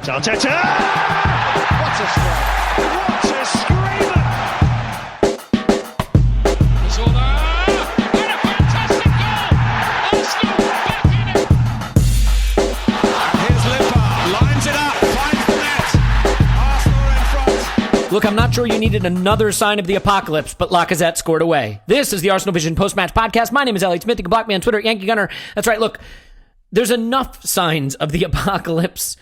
Arteta! What a strike! What a screamer! And a fantastic goal! Arsenal back in it! And here's Limpar, lines it up, finds the net. Arsenal are in front. Look, I'm not sure you needed another sign of the apocalypse, but Lacazette scored away. This is the Arsenal Vision post-match podcast. My name is Elliot Smith. You can block me on Twitter, Yankee Gunner. That's right, look, there's enough signs of the apocalypse.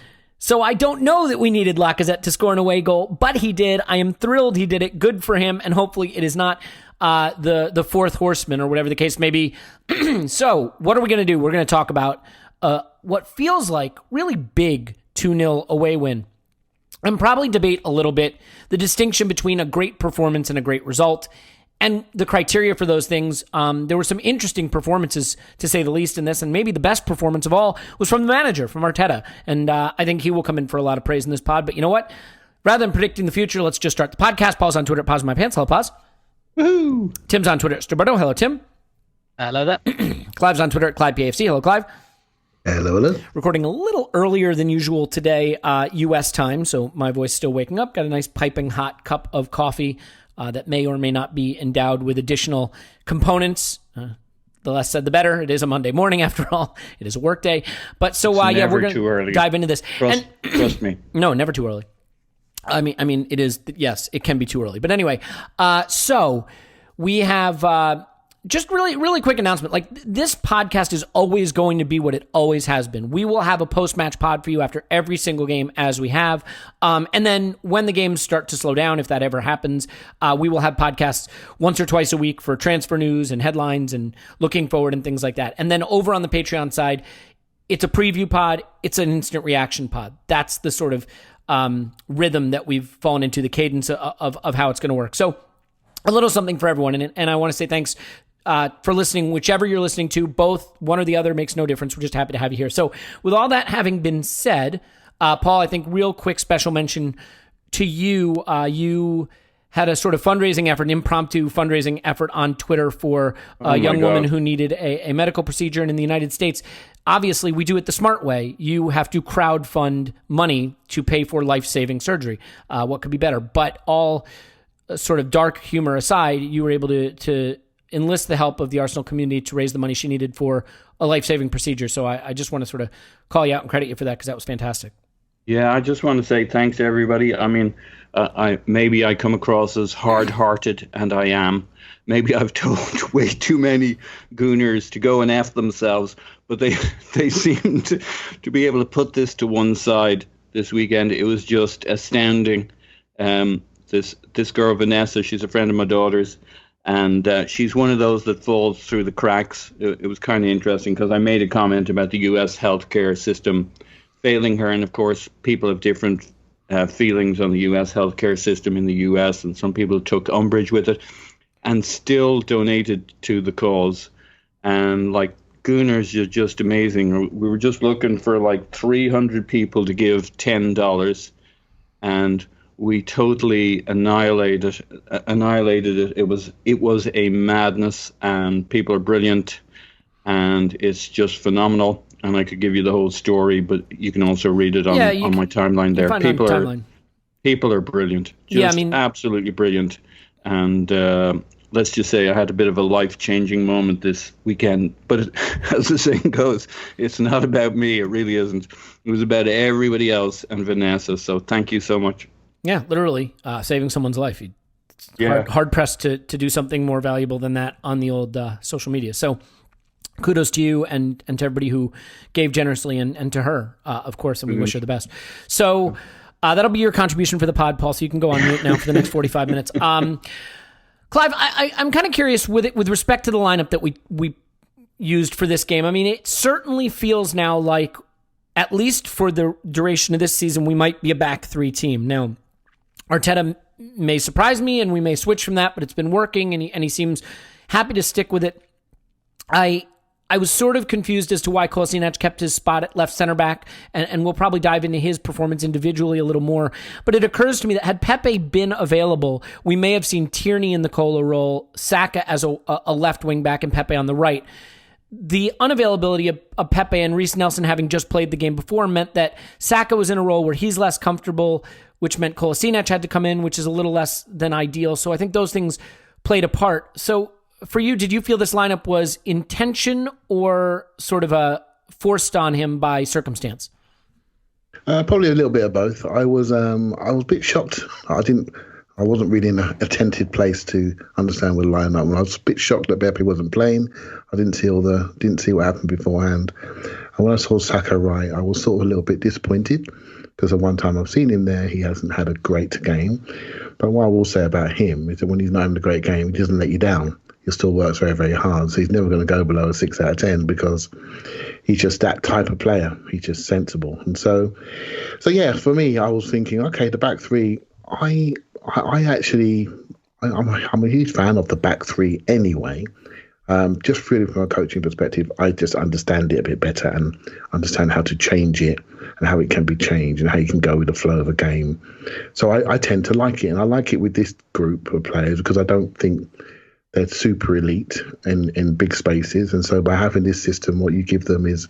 So I don't know that we needed Lacazette to score an away goal, but he did. I am thrilled he did it. Good for him, and hopefully it is not the fourth horseman or whatever the case may be. So what are we going to do? We're going to talk about what feels like really big 2-0 away win. And probably debate a little bit the distinction between a great performance and a great result and the criteria for those things. There were some interesting performances, to say the least, in this, and maybe the best performance of all was from the manager, from Arteta. And I think he will come in for a lot of praise in this pod. But you know what? Rather than predicting the future, let's just start the podcast. Paul's on Twitter at Pause My Pants. Hello, Pause. Woohoo! Tim's on Twitter at Sturberto. Hello, Tim. Hello there. Clive's on Twitter at ClivePAFC. Hello, Clive. Hello, hello. Recording a little earlier than usual today, U.S. time, so my voice is still waking up. Got a nice piping hot cup of coffee that may or may not be endowed with additional components. The less said, the better. It is a Monday morning, after all. It is a work day. But so, yeah, we're going to dive into this. Trust me. No, never too early. I mean, it is, yes, it can be too early. But anyway, so we have... just really quick announcement. Like, this podcast is always going to be what it always has been. We will have a post-match pod for you after every single game, as we have. And then when the games start to slow down, if that ever happens, we will have podcasts once or twice a week for transfer news and headlines and looking forward and things like that. And then over on the Patreon side, it's a preview pod. It's an instant reaction pod. That's the sort of rhythm that we've fallen into, the cadence of how it's going to work. So a little something for everyone. And I want to say thanks for listening, whichever you're listening to, both one or the other makes no difference. We're just happy to have you here. So with all that having been said, Paul, I think real quick special mention to you. You had a sort of fundraising effort, an impromptu fundraising effort on Twitter for a young woman who needed a medical procedure. And in the United States, obviously we do it the smart way. You have to crowdfund money to pay for life-saving surgery. What could be better? But all sort of dark humor aside, you were able to enlist the help of the Arsenal community to raise the money she needed for a life-saving procedure. So I just want to sort of call you out and credit you for that, because that was fantastic. Yeah, I just want to say thanks to everybody. I mean, maybe I come across as hard-hearted, and I am. Maybe I've told way too many gooners to go and F themselves, but they seem to be able to put this to one side this weekend. It was just astounding. This girl, Vanessa, she's a friend of my daughter's, and she's one of those that falls through the cracks. It was kind of interesting because I made a comment about the U.S. healthcare system failing her. And, of course, people have different feelings on the U.S. healthcare system in the U.S. And some people took umbrage with it and still donated to the cause. And, like, Gooners are just amazing. We were just looking for, like, 300 people to give $10. And we totally annihilated it. It was a madness, and people are brilliant, and it's just phenomenal. And I could give you the whole story, but you can also read it on my timeline there. People are brilliant, absolutely brilliant. And let's just say I had a bit of a life-changing moment this weekend. But as the saying goes, it's not about me. It really isn't. It was about everybody else and Vanessa. So thank you so much. Yeah, literally saving someone's life. Hard pressed to do something more valuable than that on the old social media. So kudos to you and to everybody who gave generously and to her, of course, and we wish her the best. So that'll be your contribution for the pod, Paul, so you can go on mute now for the next 45 minutes. Clive, I'm kind of curious with respect to the lineup that we used for this game. I mean, it certainly feels now like, at least for the duration of this season, we might be a back three team. Now, Arteta may surprise me, and we may switch from that, but it's been working, and he seems happy to stick with it. I was sort of confused as to why Kolasinac kept his spot at left center back, and we'll probably dive into his performance individually a little more. But it occurs to me that had Pepe been available, we may have seen Tierney in the Kola role, Saka as a left wing back, and Pepe on the right. the unavailability of Pepe and Reece Nelson having just played the game before meant that Saka was in a role where he's less comfortable, which meant Kolasinac had to come in, which is a little less than ideal. So I think those things played a part. So for you, did you feel this lineup was intention or sort of a forced on him by circumstance? Probably a little bit of both. I was a bit shocked. I wasn't really in an attentive place to understand where the lineup was. I was a bit shocked that Pepe wasn't playing. I didn't see what happened beforehand. And when I saw Saka right, I was sort of a little bit disappointed because the one time I've seen him there, he hasn't had a great game. But what I will say about him is that when he's not having a great game, he doesn't let you down. He still works very, very hard. So he's never going to go below a 6 out of 10 because he's just that type of player. He's just sensible. And so yeah, for me, I was thinking, okay, the back three, I'm a huge fan of the back three anyway. Just really from a coaching perspective, I just understand it a bit better and understand how to change it and how it can be changed and how you can go with the flow of a game. So I tend to like it, and I like it with this group of players because I don't think they're super elite in big spaces. And so by having this system, what you give them is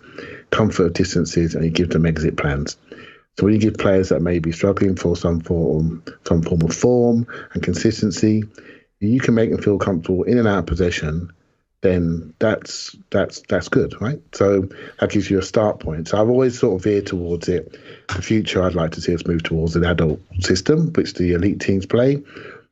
comfort of distances and you give them exit plans. So when you give players that may be struggling for some form of form and consistency, you can make them feel comfortable in and out of possession, then that's good, right? So that gives you a start point. So I've always sort of veered towards it. The future, I'd like to see us move towards an adult system, which the elite teams play,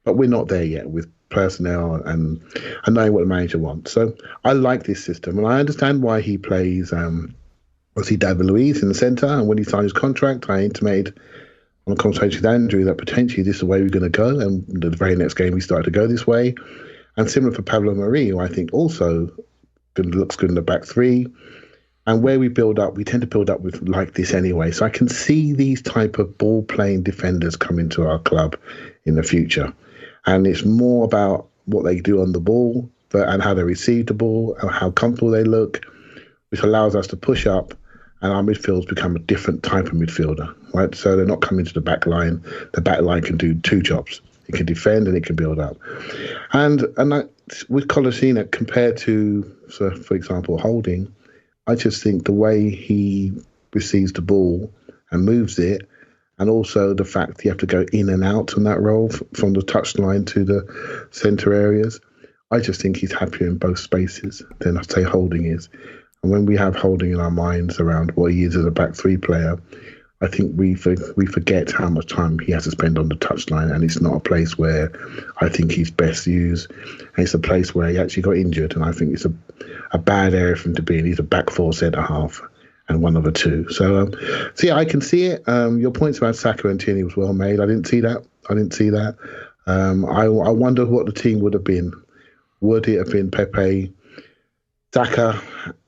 but we're not there yet with personnel and knowing what the manager wants. So I like this system, and I understand why he plays David Luiz in the centre. And when he signed his contract, I intimated on a conversation with Andrew that potentially this is the way we're going to go. And the very next game, we started to go this way. And similar for Pablo Mari, who I think also looks good in the back three. And where we build up, we tend to build up with like this anyway. So I can see these type of ball-playing defenders come into our club in the future. And it's more about what they do on the ball and how they receive the ball and how comfortable they look, which allows us to push up, and our midfields become a different type of midfielder, right? So they're not coming to the back line. The back line can do two jobs. It can defend and it can build up. And with Kolasinac compared to, so for example, Holding, I just think the way he receives the ball and moves it, and also the fact you have to go in and out on that role from the touchline to the centre areas, I just think he's happier in both spaces than I'd say Holding is. And when we have Holding in our minds around what he is as a back three player, I think we forget how much time he has to spend on the touchline, and it's not a place where I think he's best used. And it's a place where he actually got injured, and I think it's a bad area for him to be in. He's a back four centre half and one of the two. So yeah, I can see it. Your points about Saka and Tierney was well made. I didn't see that. I wonder what the team would have been. Would it have been Pepe, Saka,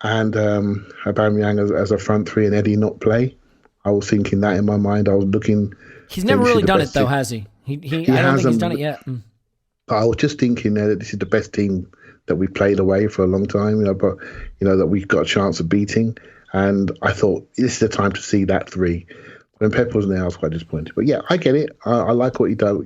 and Aubameyang as a front three and Eddie not play? I was thinking that in my mind. I was looking. He's never really done it though, has he? I don't think he's done it yet. I was just thinking that this is the best team that we've played away for a long time, but that we've got a chance of beating. And I thought this is the time to see that three. When Pep wasn't there, I was quite disappointed. But yeah, I get it. I like what he does.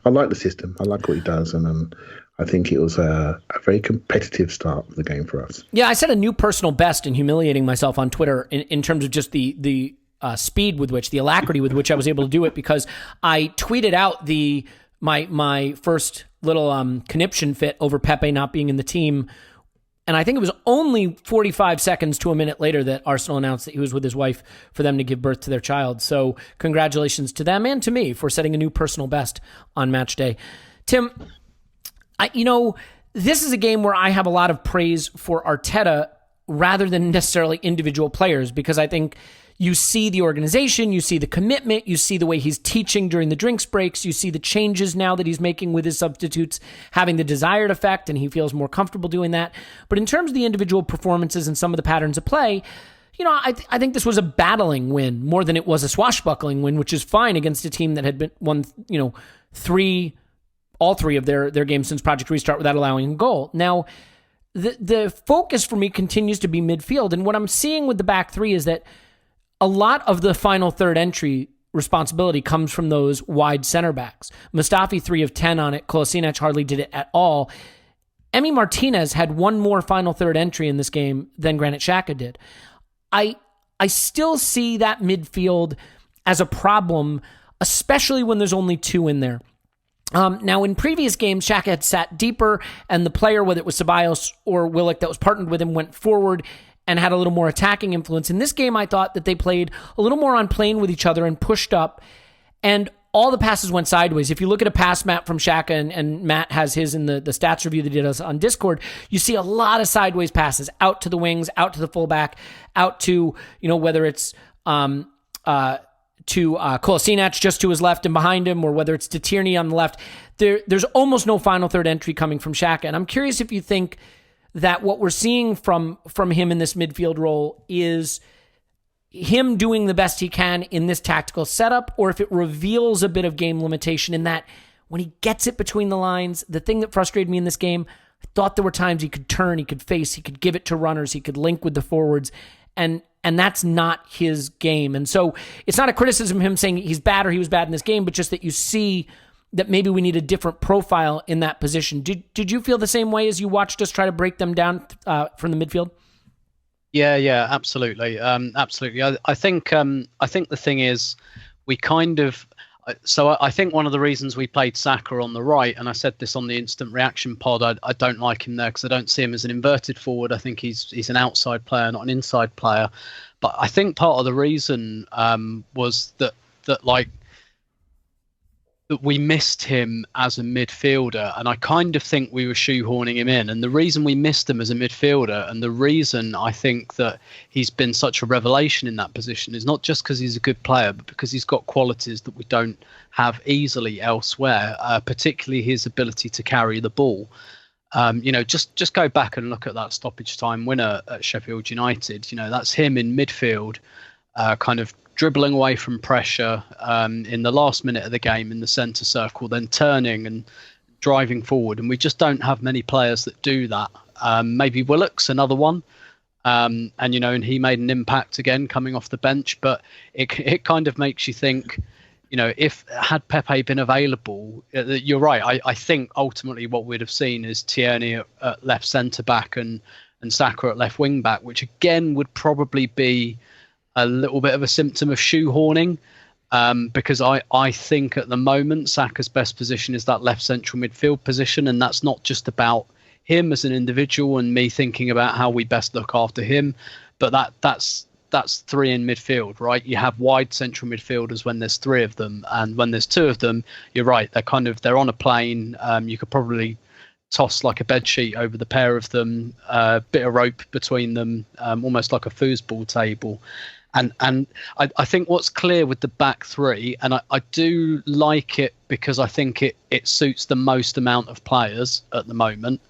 I like the system. I like what he does, and I think it was a very competitive start of the game for us. Yeah, I set a new personal best in humiliating myself on Twitter in terms of just the speed with which, the alacrity with which I was able to do it, because I tweeted out my first little conniption fit over Pepe not being in the team. And I think it was only 45 seconds to a minute later that Arsenal announced that he was with his wife for them to give birth to their child. So congratulations to them and to me for setting a new personal best on match day. Tim, this is a game where I have a lot of praise for Arteta rather than necessarily individual players, because I think you see the organization, you see the commitment, you see the way he's teaching during the drinks breaks, you see the changes now that he's making with his substitutes having the desired effect, and he feels more comfortable doing that. But in terms of the individual performances and some of the patterns of play, I think this was a battling win more than it was a swashbuckling win, which is fine against a team that had won all three of their games since Project Restart without allowing a goal. Now, the focus for me continues to be midfield, and what I'm seeing with the back three is that a lot of the final third entry responsibility comes from those wide center backs. Mustafi 3 of 10 on it. Kolasinac hardly did it at all. Emi Martinez had one more final third entry in this game than Granit Xhaka did. I still see that midfield as a problem, especially when there's only two in there. Now, in previous games, Xhaka had sat deeper, and the player, whether it was Ceballos or Willock that was partnered with him, went forward and had a little more attacking influence. In this game, I thought that they played a little more on plane with each other and pushed up, and all the passes went sideways. If you look at a pass map from Xhaka, and Matt has his in the stats review that he did us on Discord, you see a lot of sideways passes out to the wings, out to the fullback, out to, whether it's to Kolasinac just to his left and behind him, or whether it's to Tierney on the left. There's almost no final third entry coming from Xhaka. And I'm curious if you think that what we're seeing from him in this midfield role is him doing the best he can in this tactical setup, or if it reveals a bit of game limitation in that when he gets it between the lines, the thing that frustrated me in this game, I thought there were times he could turn, he could face, he could give it to runners, he could link with the forwards, and that's not his game. And so it's not a criticism of him saying he's bad or he was bad in this game, but just that you see that maybe we need a different profile in that position. Did you feel the same way as you watched us try to break them down from the midfield? Yeah, absolutely. Absolutely. I think the thing is we kind of, so I think one of the reasons we played Saka on the right, and I said this on the instant reaction pod, I don't like him there because I don't see him as an inverted forward. I think he's an outside player, not an inside player. But I think part of the reason was that we missed him as a midfielder, and I kind of think we were shoehorning him in. And the reason we missed him as a midfielder, and the reason I think that he's been such a revelation in that position, is not just because he's a good player, but because he's got qualities that we don't have easily elsewhere, particularly his ability to carry the ball. Just go back and look at that stoppage time winner at Sheffield United. That's him in midfield, kind of dribbling away from pressure in the last minute of the game in the centre circle, then turning and driving forward. And we just don't have many players that do that. Maybe Willock's another one. And he made an impact again coming off the bench. But it kind of makes you think, if had Pepe been available, you're right. I think ultimately what we'd have seen is Tierney at left centre back and Saka at left wing back, which again would probably be a little bit of a symptom of shoehorning, because I think at the moment Saka's best position is that left central midfield position, and that's not just about him as an individual and me thinking about how we best look after him, but that's three in midfield, right? You have wide central midfielders when there's three of them, and when there's two of them, you're right, they're on a plane. You could probably toss like a bed sheet over the pair of them, a bit of rope between them, almost like a foosball table. And I think what's clear with the back three, and I do like it because I think it suits the most amount of players at the moment.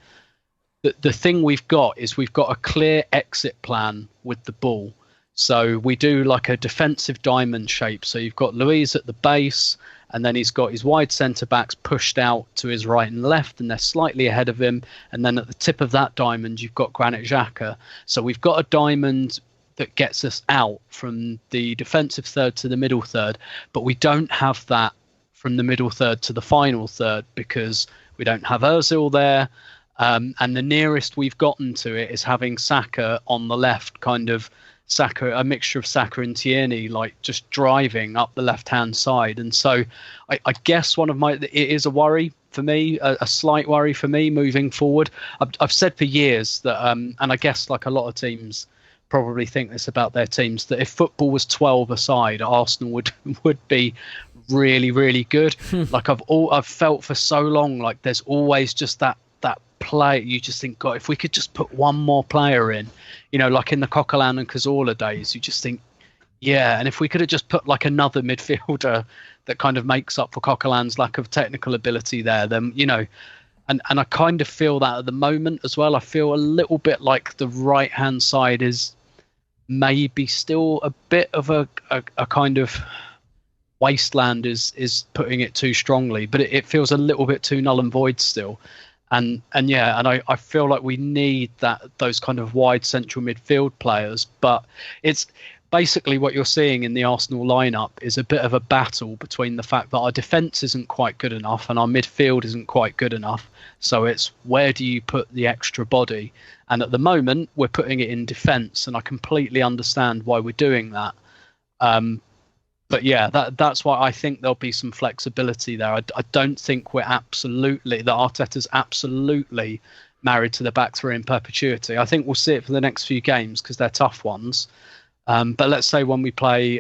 The thing we've got is we've got a clear exit plan with the ball. So we do like a defensive diamond shape. So you've got Luiz at the base, and then he's got his wide centre backs pushed out to his right and left, and they're slightly ahead of him. And then at the tip of that diamond, you've got Granit Xhaka. So we've got a diamond that gets us out from the defensive third to the middle third, but we don't have that from the middle third to the final third because we don't have Ozil there. And the nearest we've gotten to it is having Saka on the left, kind of a mixture of Saka and Tierney, like just driving up the left-hand side. And so I guess it is a worry for me, a slight worry for me moving forward. I've said for years that, and I guess like a lot of teams probably think this about their teams, that if football was 12 aside, Arsenal would be really, really good. Like I've felt for so long, like there's always just that play. You just think, God, if we could just put one more player in, like in the Coquelin and Cazorla days, you just think, yeah. And if we could have just put like another midfielder that kind of makes up for Coquelin's lack of technical ability there, then, and I kind of feel that at the moment as well. I feel a little bit like the right hand side is maybe still a bit of a kind of wasteland is putting it too strongly, but it feels a little bit too null and void still. And I feel like we need those kind of wide central midfield players, but basically what you're seeing in the Arsenal lineup is a bit of a battle between the fact that our defence isn't quite good enough and our midfield isn't quite good enough. So it's where do you put the extra body? And at the moment, we're putting it in defence, and I completely understand why we're doing that. But yeah, that's why I think there'll be some flexibility there. I don't think that Arteta's absolutely married to the back three in perpetuity. I think we'll see it for the next few games because they're tough ones. But let's say when we play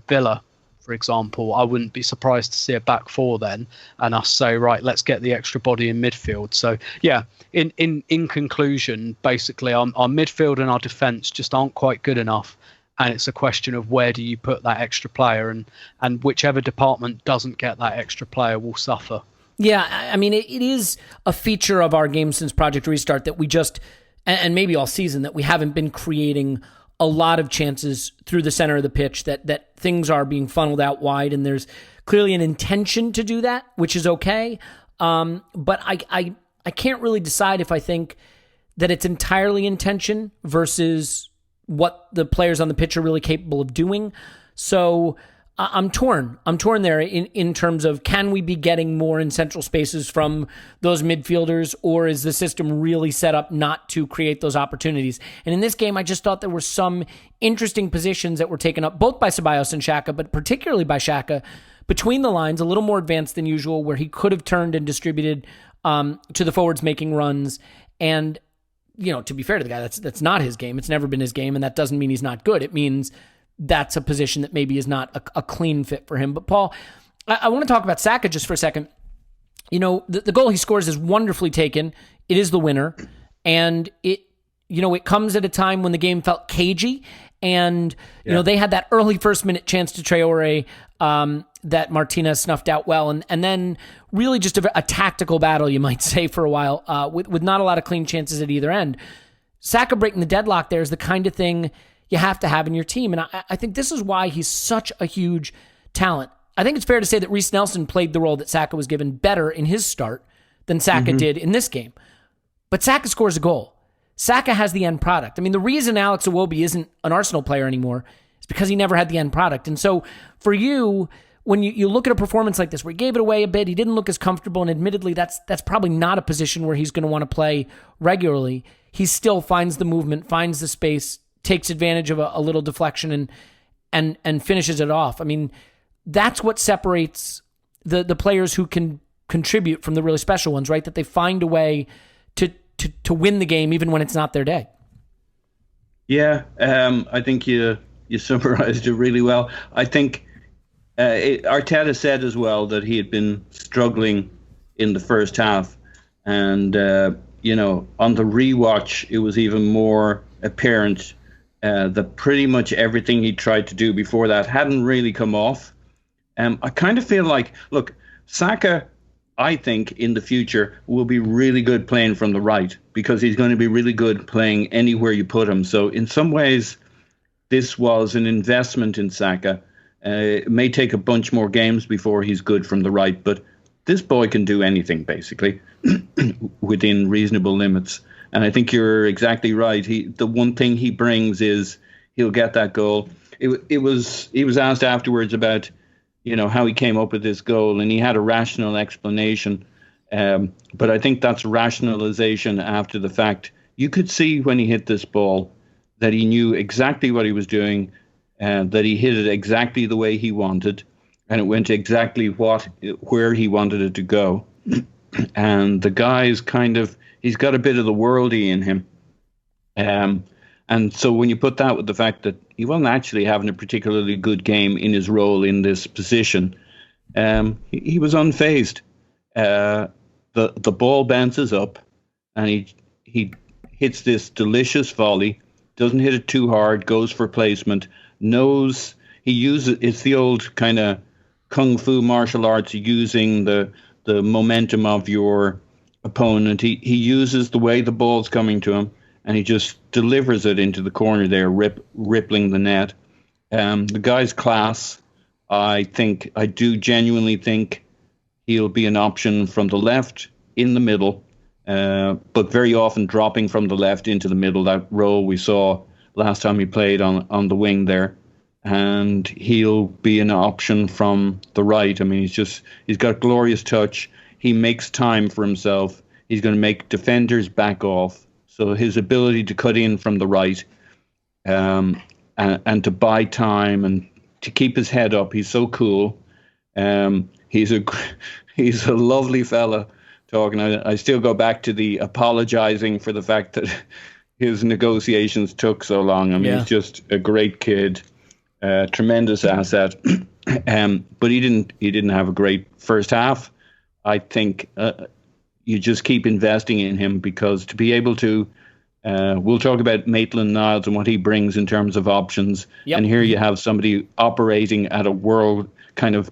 Villa, for example, I wouldn't be surprised to see a back four then, and us say, right, let's get the extra body in midfield. So yeah, in conclusion, basically our midfield and our defence just aren't quite good enough. And it's a question of where do you put that extra player, and whichever department doesn't get that extra player will suffer. Yeah, I mean, it is a feature of our game since Project Restart that we just, and maybe all season, that we haven't been creating a lot of chances through the center of the pitch, that things are being funneled out wide, and there's clearly an intention to do that, which is okay. But I can't really decide if I think that it's entirely intention versus what the players on the pitch are really capable of doing. So I'm torn. I'm torn there in terms of, can we be getting more in central spaces from those midfielders, or is the system really set up not to create those opportunities? And in this game, I just thought there were some interesting positions that were taken up both by Ceballos and Xhaka, but particularly by Xhaka, between the lines, a little more advanced than usual, where he could have turned and distributed to the forwards making runs. And to be fair to the guy, that's not his game. It's never been his game, and that doesn't mean he's not good. It means that's a position that maybe is not a clean fit for him. But Paul, I want to talk about Saka just for a second. The goal he scores is wonderfully taken. It is the winner, and it comes at a time when the game felt cagey, and they had that early first minute chance to Traore that Martinez snuffed out well, and then really just a tactical battle, you might say, for a while, with not a lot of clean chances at either end. Saka breaking the deadlock there is the kind of thing you have to have in your team, and I think this is why he's such a huge talent. I think it's fair to say that Reece Nelson played the role that Saka was given better in his start than Saka did in this game. But Saka scores a goal. Saka has the end product. I mean, the reason Alex Iwobi isn't an Arsenal player anymore is because he never had the end product. And so for you, when you look at a performance like this, where he gave it away a bit, he didn't look as comfortable, and admittedly, that's probably not a position where he's going to want to play regularly. He still finds the movement, finds the space, takes advantage of a little deflection, and finishes it off. I mean, that's what separates the players who can contribute from the really special ones, right? That they find a way to win the game even when it's not their day. Yeah, I think you summarized it really well. I think Arteta said as well that he had been struggling in the first half, and on the rewatch, it was even more apparent that pretty much everything he tried to do before that hadn't really come off. I kind of feel like, look, Saka, I think in the future will be really good playing from the right, because he's going to be really good playing anywhere you put him. So in some ways, this was an investment in Saka. It may take a bunch more games before he's good from the right, but this boy can do anything, basically, within reasonable limits. And I think you're exactly right. The one thing he brings is he'll get that goal. He was asked afterwards about how he came up with this goal, and he had a rational explanation. But I think that's rationalization after the fact. You could see when he hit this ball that he knew exactly what he was doing, that he hit it exactly the way he wanted, and it went exactly where he wanted it to go. And the guy's he's got a bit of the worldie in him. And so when you put that with the fact that he wasn't actually having a particularly good game in his role in this position, he was unfazed. The ball bounces up, and he hits this delicious volley, doesn't hit it too hard, goes for placement, knows he uses, it's the old kind of kung fu martial arts, using the momentum of your opponent. He uses the way the ball's coming to him, and he just delivers it into the corner there, rippling the net. The guy's class. I do genuinely think he'll be an option from the left, in the middle, but very often dropping from the left into the middle, that role we saw last time he played on the wing there. and he'll be an option from the right. I mean, he's got glorious touch. He makes time for himself. He's going to make defenders back off. So his ability to cut in from the right, and to buy time and to keep his head up. He's so cool. He's a lovely fella talking. I still go back to the apologizing for the fact that his negotiations took so long. I mean, He's just a great kid, tremendous asset. But he didn't have a great first half. I think you just keep investing in him, because to be able to, we'll talk about Maitland-Niles and what he brings in terms of options. Yep. And here you have somebody operating at a world kind of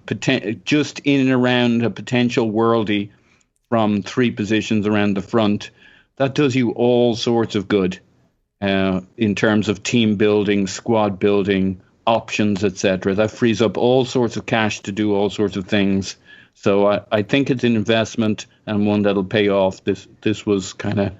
just in and around a potential worldie from 3 positions around the front. That does you all sorts of good in terms of team building, squad building, options, etc. That frees up all sorts of cash to do all sorts of things. So I think it's an investment, and one that'll pay off. This was kind of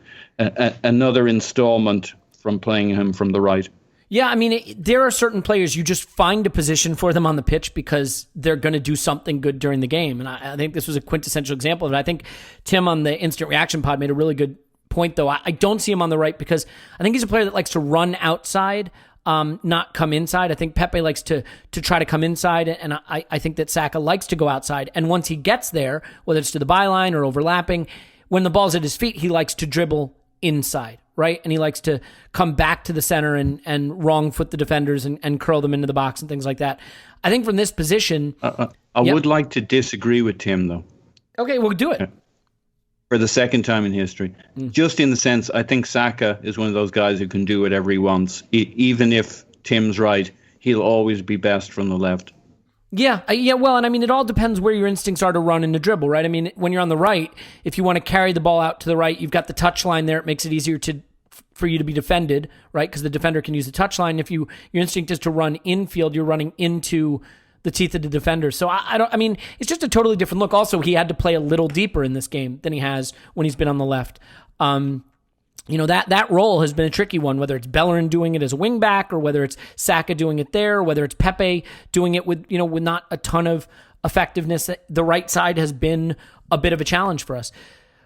another installment from playing him from the right. Yeah, I mean, there are certain players you just find a position for them on the pitch because they're going to do something good during the game. And I think this was a quintessential example of it. I think Tim on the Instant Reaction pod made a really good point, though. I don't see him on the right because I think he's a player that likes to run outside, not come inside. I think Pepe likes to try to come inside, and I think that Saka likes to go outside. And once he gets there, whether it's to the byline or overlapping, when the ball's at his feet, he likes to dribble inside, right? And he likes to come back to the center and wrong foot the defenders and curl them into the box and things like that. I think from this position... I would like to disagree with Tim, though. Okay, we'll do it. For the second time in history. Just in the sense, I think Saka is one of those guys who can do whatever he wants. Even if Tim's right, he'll always be best from the left. Yeah. Well, and I mean, it all depends where your instincts are to run and to dribble, right? I mean, when you're on the right, if you want to carry the ball out to the right, you've got the touch line there. It makes it easier for you to be defended, right? Because the defender can use the touch line. If your instinct is to run infield, you're running into the teeth of the defender. So I mean, it's just a totally different look. Also, he had to play a little deeper in this game than he has when he's been on the left. That role has been a tricky one, whether it's Bellerin doing it as a wing back or whether it's Saka doing it there, or whether it's Pepe doing it with not a ton of effectiveness. The right side has been a bit of a challenge for us.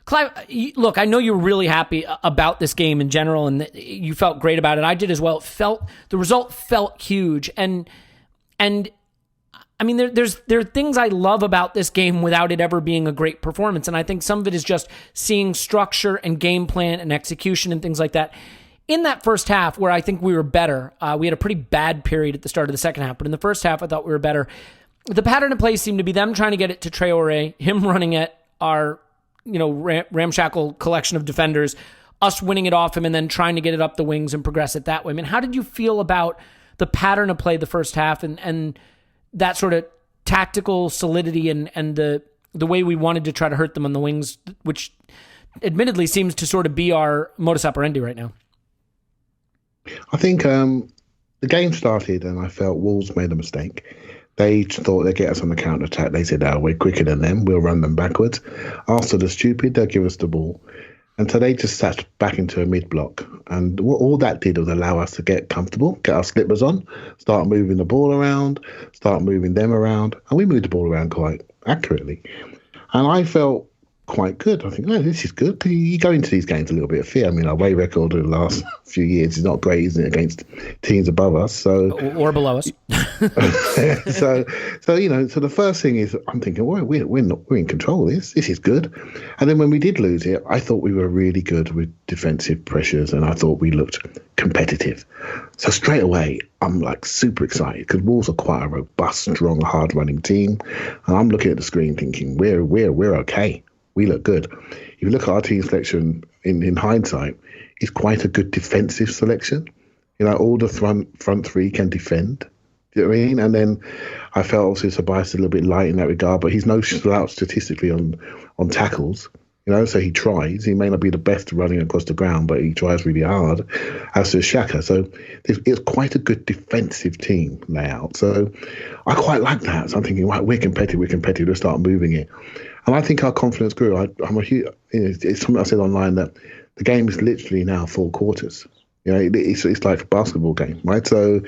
Clive, look, I know you were really happy about this game in general and you felt great about it. I did as well. The result felt huge. And I mean, there are things I love about this game without it ever being a great performance. And I think some of it is just seeing structure and game plan and execution and things like that. In that first half, where I think we were better, we had a pretty bad period at the start of the second half. But in the first half, I thought we were better. The pattern of play seemed to be them trying to get it to Traore, him running at our ramshackle collection of defenders, us winning it off him, and then trying to get it up the wings and progress it that way. I mean, how did you feel about the pattern of play the first half and that sort of tactical solidity and the way we wanted to try to hurt them on the wings, which admittedly seems to sort of be our modus operandi right now? I think the game started and I felt Wolves made a mistake. They thought they'd get us on the counter-attack. They said, we're quicker than them. We'll run them backwards. After the stupid, they'll give us the ball. And so they just sat back into a mid-block. And all that did was allow us to get comfortable, get our slippers on, start moving the ball around, start moving them around. And we moved the ball around quite accurately. And I felt quite good. I think, this is good. You go into these games a little bit of fear. I mean, our away record in the last few years is not great, isn't it, against teams above us? So or below us. so the first thing is I'm thinking, we're in control of this. This is good. And then when we did lose it, I thought we were really good with defensive pressures, and I thought we looked competitive. So straight away, I'm like super excited because Wolves are quite a robust, strong, hard-running team. And I'm looking at the screen thinking, we're okay. We look good. If you look at our team selection in hindsight, it's quite a good defensive selection. All the front three can defend. Do you know what I mean? And then I felt obviously Tobias a little bit light in that regard, but he's no slouch statistically on tackles. So he tries. He may not be the best running across the ground, but he tries really hard, as does Xhaka. So it's quite a good defensive team layout. So I quite like that. So I'm thinking, right, we're competitive. Let's start moving it. And I think our confidence grew. It's something I said online that the game is literally now 4 quarters. You know, it's like a basketball game, right? So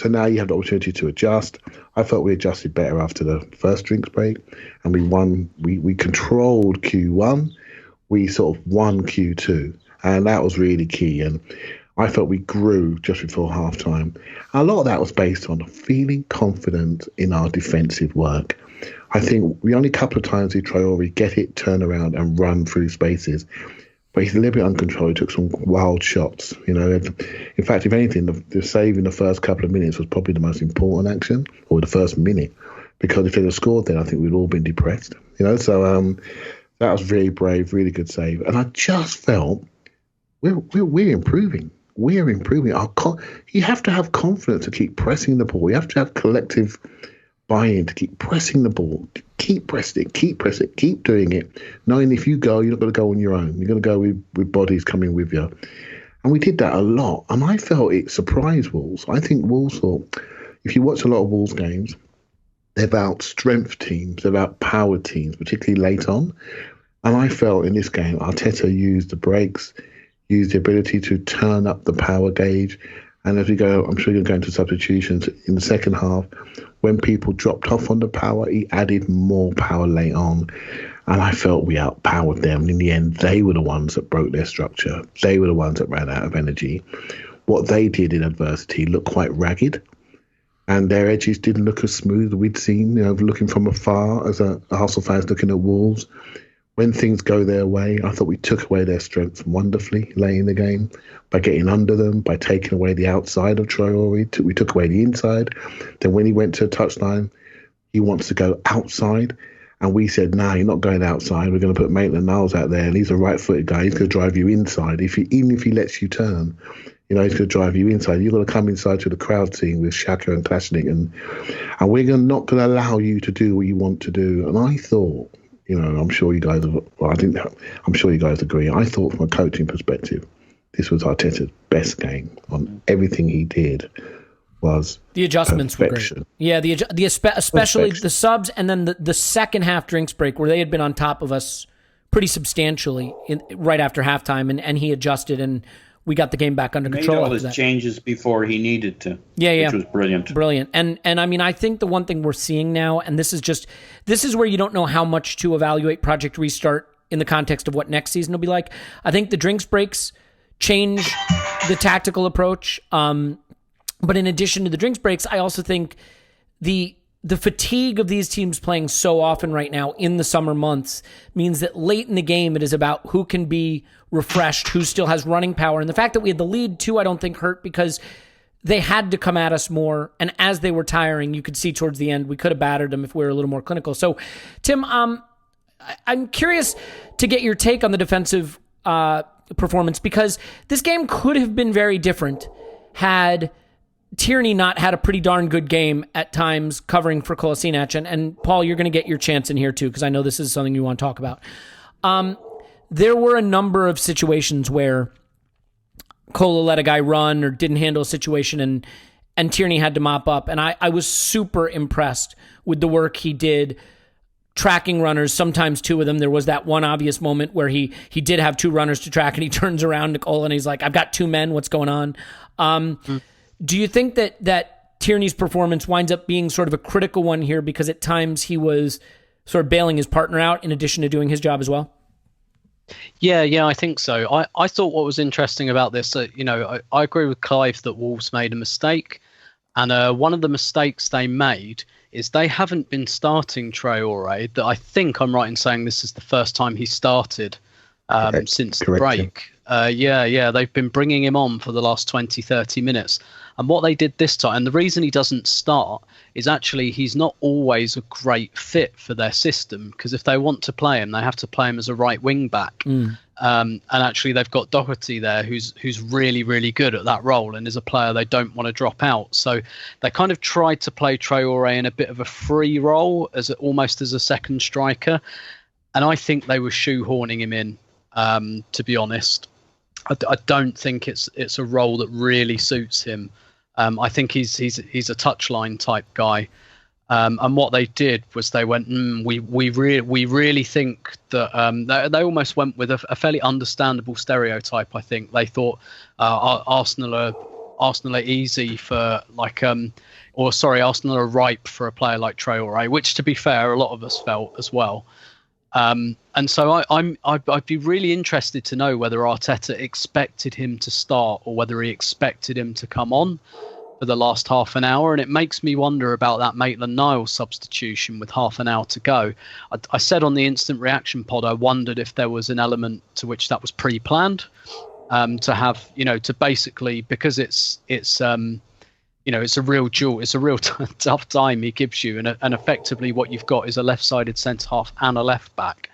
now you have the opportunity to adjust. I felt we adjusted better after the first drinks break, and we won. We controlled Q1. We sort of won Q2, and that was really key. And I felt we grew just before halftime. A lot of that was based on feeling confident in our defensive work. I think the only couple of times we Traore get it, turn around and run through spaces, but he's a little bit uncontrolled. He took some wild shots. You know, in fact, if anything, the save in the first couple of minutes was probably the most important action, or the first minute, because if they'd have scored then, I think we'd all been depressed. You know, so that was really brave, really good save. And I just felt we're improving. We're improving. You have to have confidence to keep pressing the ball. You have to have collective buy-in to keep pressing the ball, keep pressing it, keep doing it, knowing if you go, you're not going to go on your own. You're going to go with bodies coming with you. And we did that a lot. And I felt it surprised Wolves. I think Wolves thought, if you watch a lot of Wolves games, they're about strength teams, they're about power teams, particularly late on. And I felt in this game, Arteta used the breaks, used the ability to turn up the power gauge. And as we go, I'm sure you're going to substitutions in the second half. When people dropped off on the power, he added more power late on. And I felt we outpowered them. In the end, they were the ones that broke their structure. They were the ones that ran out of energy. What they did in adversity looked quite ragged. And their edges didn't look as smooth as we'd seen, you know, looking from afar as a Arsenal fans looking at Wolves. When things go their way, I thought we took away their strengths wonderfully late in the game by getting under them, by taking away the outside of Traore. We took away the inside. Then when he went to a touchline, he wants to go outside. And we said, nah, you're not going outside. We're going to put Maitland-Niles out there. And he's a right-footed guy. He's going to drive you inside. Even if he lets you turn, you know, he's going to drive you inside. You've got to come inside to the crowd scene with Saka and Kolasinac. And we're not going to allow you to do what you want to do. And I thought, you know, I'm sure you guys I'm sure you guys agree. I thought from a coaching perspective, this was Arteta's best game. On everything he did was the adjustments perfection. were great. Yeah, especially perfection. The subs, and then the second half drinks break where they had been on top of us pretty substantially right after halftime, and he adjusted and we got the game back under control. Made all his changes before he needed to. Yeah. Which was brilliant. Brilliant. And I mean, I think the one thing we're seeing now, and this is where you don't know how much to evaluate Project Restart in the context of what next season will be like. I think the drinks breaks change the tactical approach. But in addition to the drinks breaks, I also think the fatigue of these teams playing so often right now in the summer months means that late in the game, it is about who can be refreshed, who still has running power. And the fact that we had the lead too, I don't think hurt, because they had to come at us more. And as they were tiring, you could see towards the end, we could have battered them if we were a little more clinical. So Tim, I'm curious to get your take on the defensive performance, because this game could have been very different had Tierney not had a pretty darn good game at times covering for Kolasinac. And Paul, you're going to get your chance in here too, because I know this is something you want to talk about. There were a number of situations where Kola let a guy run or didn't handle a situation, and Tierney had to mop up. And I was super impressed with the work he did tracking runners, sometimes two of them. There was that one obvious moment where he did have two runners to track, and he turns around to Kola and he's like, I've got two men, what's going on? Do you think that Tierney's performance winds up being sort of a critical one here because at times he was sort of bailing his partner out in addition to doing his job as well? Yeah, I think so. I thought what was interesting about this, I agree with Clive that Wolves made a mistake. And one of the mistakes they made is they haven't been starting Traore. That I think I'm right in saying this is the first time he started since the break. They've been bringing him on for the last 20, 30 minutes. And what they did this time, and the reason he doesn't start is actually he's not always a great fit for their system, because if they want to play him, they have to play him as a right wing back. And actually they've got Doherty there who's really, really good at that role and is a player they don't want to drop out. So they kind of tried to play Traore in a bit of a free role, almost as a second striker. And I think they were shoehorning him in, to be honest. I don't think it's a role that really suits him. I think he's a touchline type guy. And what they did was they went, we really think that they almost went with a fairly understandable stereotype. I think they thought Arsenal are easy for Arsenal are ripe for a player like Traore, which, to be fair, a lot of us felt as well. And so I'd be really interested to know whether Arteta expected him to start or whether he expected him to come on for the last half an hour. And it makes me wonder about that Maitland-Niles substitution with half an hour to go. I said on the instant reaction pod, I wondered if there was an element to which that was pre-planned, to have, to basically, because it's a real duel, it's a real tough time he gives you, and effectively what you've got is a left-sided centre half and a left back.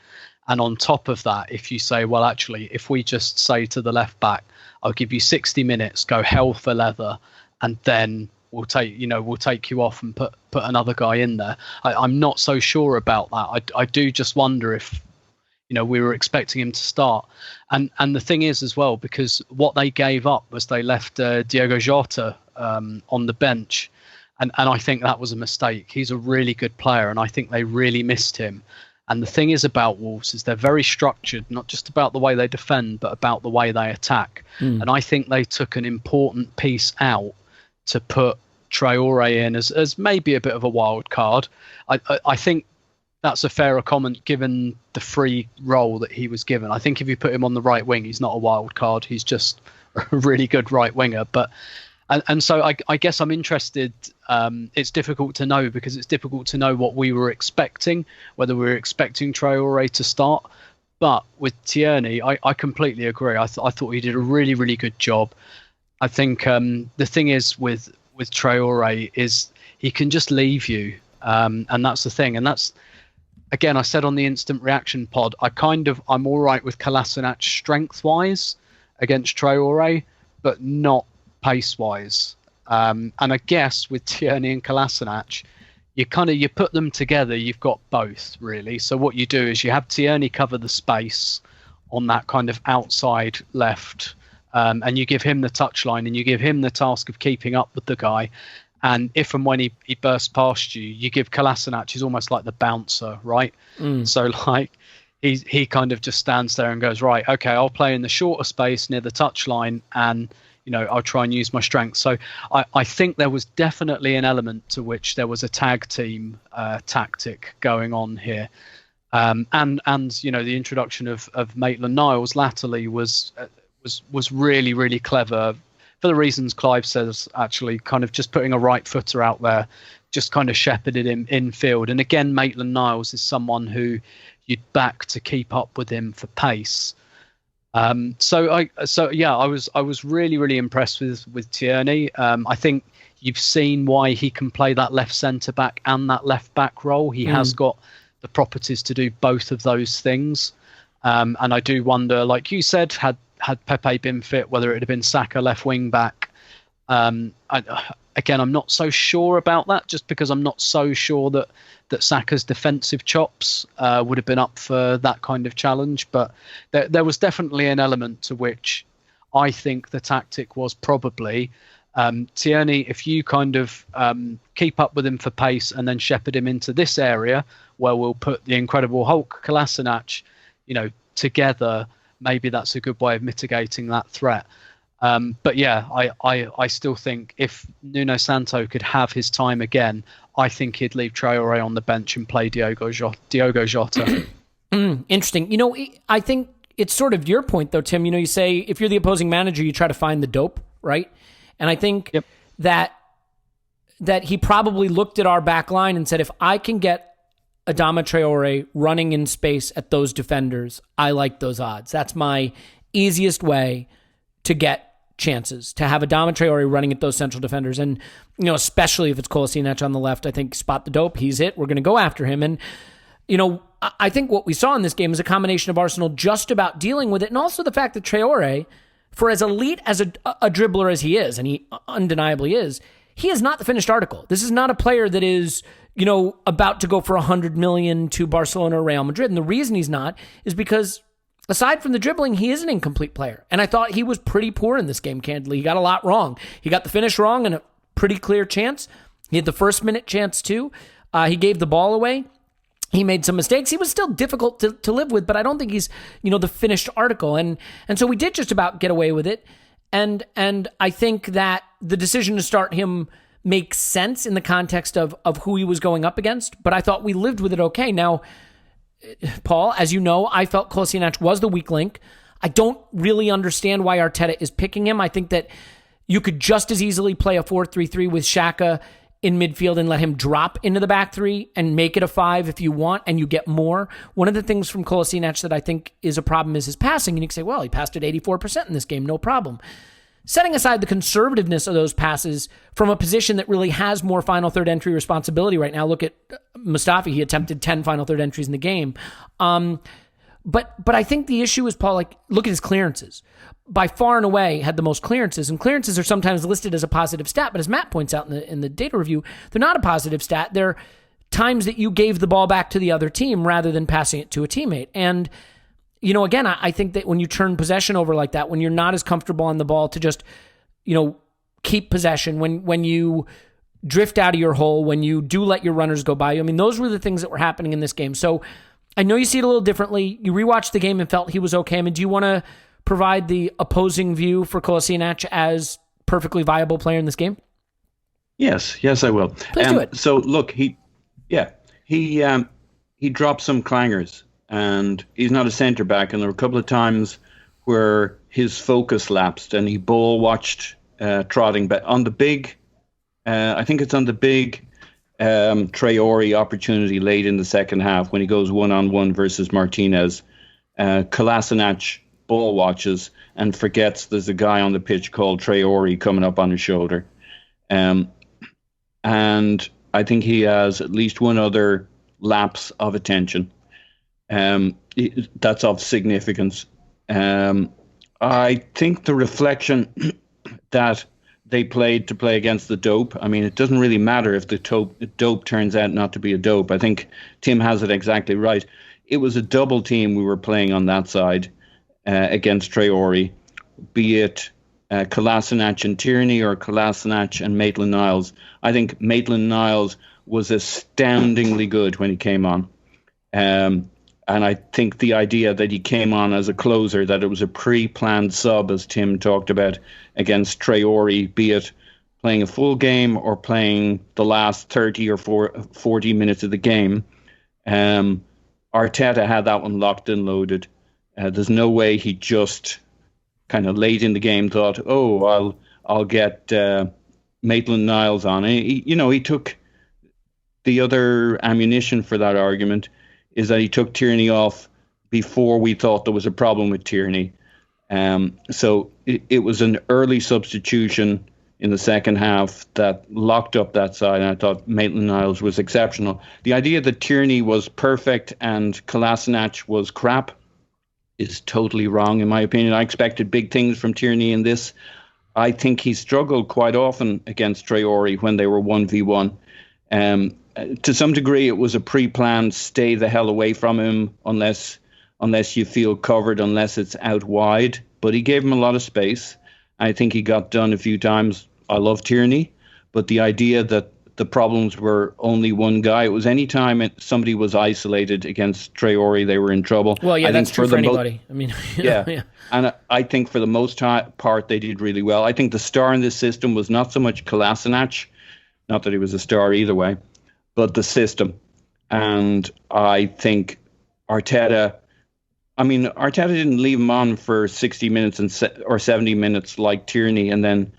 And on top of that, if you say, well, actually, if we just say to the left back, I'll give you 60 minutes, go hell for leather, and then we'll take you off and put another guy in there. I'm not so sure about that. I do just wonder if we were expecting him to start. And the thing is as well, because what they gave up was they left Diogo Jota on the bench. And I think that was a mistake. He's a really good player, and I think they really missed him. And the thing is about Wolves is they're very structured, not just about the way they defend, but about the way they attack. And I think they took an important piece out to put Traore in as maybe a bit of a wild card. I think that's a fairer comment given the free role that he was given. I think if you put him on the right wing, he's not a wild card. He's just a really good right winger. And so I guess I'm interested. It's difficult to know because it's difficult to know what we were expecting, whether we were expecting Traore to start. But with Tierney, I completely agree. I thought he did a really, really good job. I think the thing is with Traore is he can just leave you. And that's the thing. And that's, again, I said on the instant reaction pod, I'm all right with Kolasinac strength-wise against Traore, but not pace-wise. And I guess with Tierney and Kolasinac, you put them together, you've got both, really. So what you do is you have Tierney cover the space on that kind of outside left, and you give him the touchline and you give him the task of keeping up with the guy. And if and when he bursts past you, you give Kolasinac, he's almost like the bouncer, right? So like he kind of just stands there and goes, right, okay, I'll play in the shorter space near the touchline, and I'll try and use my strength. So I think there was definitely an element to which there was a tag team tactic going on here. And the introduction of Maitland-Niles latterly was really, really clever for the reasons Clive says, actually kind of just putting a right footer out there, just kind of shepherded him infield. And again, Maitland-Niles is someone who you'd back to keep up with him for pace. So I was really, really impressed with Tierney. I think you've seen why he can play that left centre back and that left back role. He has got the properties to do both of those things. And I do wonder, like you said, had Pepe been fit, whether it had been Saka left wing back. I'm not so sure about that, just because I'm not so sure that Saka's defensive chops would have been up for that kind of challenge. But there was definitely an element to which I think the tactic was probably Tierney, if you kind of keep up with him for pace and then shepherd him into this area where we'll put the Incredible Hulk, Kolasinac, together, maybe that's a good way of mitigating that threat. But yeah, I still think if Nuno Santo could have his time again, I think he'd leave Traore on the bench and play Diogo Jota. Interesting. I think it's sort of your point, though, Tim. You say if you're the opposing manager, you try to find the dope, right? And I think that he probably looked at our back line and said, if I can get Adama Traore running in space at those defenders, I like those odds. That's my easiest way to get chances, to have Adama Traore running at those central defenders. And, especially if it's Kolasinac on the left, I think spot the dope. He's it. We're going to go after him. And, I think what we saw in this game is a combination of Arsenal just about dealing with it, and also the fact that Traore, for as elite as a dribbler as he is, and he undeniably is, he is not the finished article. This is not a player that is, about to go for 100 million to Barcelona or Real Madrid. And the reason he's not is because aside from the dribbling, he is an incomplete player. And I thought he was pretty poor in this game, candidly. He got a lot wrong. He got the finish wrong and a pretty clear chance. He had the first minute chance too. He gave the ball away. He made some mistakes. He was still difficult to live with, but I don't think he's, the finished article. And so we did just about get away with it. And I think that the decision to start him makes sense in the context of who he was going up against, but I thought we lived with it okay. Now, Paul, as you know, I felt Kolasinac was the weak link. I don't really understand why Arteta is picking him. I think that you could just as easily play a 4-3-3 with Saka in midfield and let him drop into the back three and make it a 5 if you want, and you get more. One of the things from Kolasinac that I think is a problem is his passing, and you can say, well, he passed at 84% in this game, no problem. Setting aside the conservativeness of those passes from a position that really has more final third entry responsibility right now. Look at Mustafi. He attempted 10 final third entries in the game. But I think the issue is, Paul, look at his clearances. By far and away had the most clearances, and clearances are sometimes listed as a positive stat, but as Matt points out in the data review, they're not a positive stat. They're times that you gave the ball back to the other team rather than passing it to a teammate. And, again, I think that when you turn possession over like that, when you're not as comfortable on the ball to just, keep possession, when you drift out of your hole, when you do let your runners go by you, those were the things that were happening in this game. So I know you see it a little differently. You rewatched the game and felt he was okay. Do you want to provide the opposing view for Kolasinac as perfectly viable player in this game? Yes, I will. Please do it. So look, he dropped some clangers, and he's not a centre back. And there were a couple of times where his focus lapsed, and he ball watched trotting. But on the big, I think it's on the big Traore opportunity late in the second half when he goes 1-on-1 versus Martinez, Kolasinac ball watches and forgets there's a guy on the pitch called Traore coming up on his shoulder. And I think he has at least one other lapse of attention. That's of significance. I think the reflection that they played to play against the dope, it doesn't really matter if the dope turns out not to be a dope. I think Tim has it exactly right. It was a double team we were playing on that side against Traore, be it Kolasinac and Tierney or Kolasinac and Maitland-Niles. I think Maitland-Niles was astoundingly good when he came on. And I think the idea that he came on as a closer, that it was a pre-planned sub, as Tim talked about, against Traore, be it playing a full game or playing the last 30 or 40 minutes of the game, Arteta had that one locked and loaded. There's no way he just kind of late in the game thought, I'll get Maitland-Niles on. He took the other ammunition for that argument is that he took Tierney off before we thought there was a problem with Tierney. So it was an early substitution in the second half that locked up that side, and I thought Maitland-Niles was exceptional. The idea that Tierney was perfect and Kolasinac was crap is totally wrong, in my opinion. I expected big things from Tierney in this. I think he struggled quite often against Traore when they were 1v1. To some degree, it was a pre-planned stay the hell away from him unless you feel covered, unless it's out wide. But he gave him a lot of space. I think he got done a few times. I love Tierney, but the idea that the problems were only one guy, it was any time somebody was isolated against Traore, they were in trouble. Well, yeah, that's true for anybody. Yeah. And I think for the most part, they did really well. I think the star in this system was not so much Kolasinac, not that he was a star either way, but the system. And I think Arteta didn't leave him on for 60 minutes or 70 minutes like Tierney and then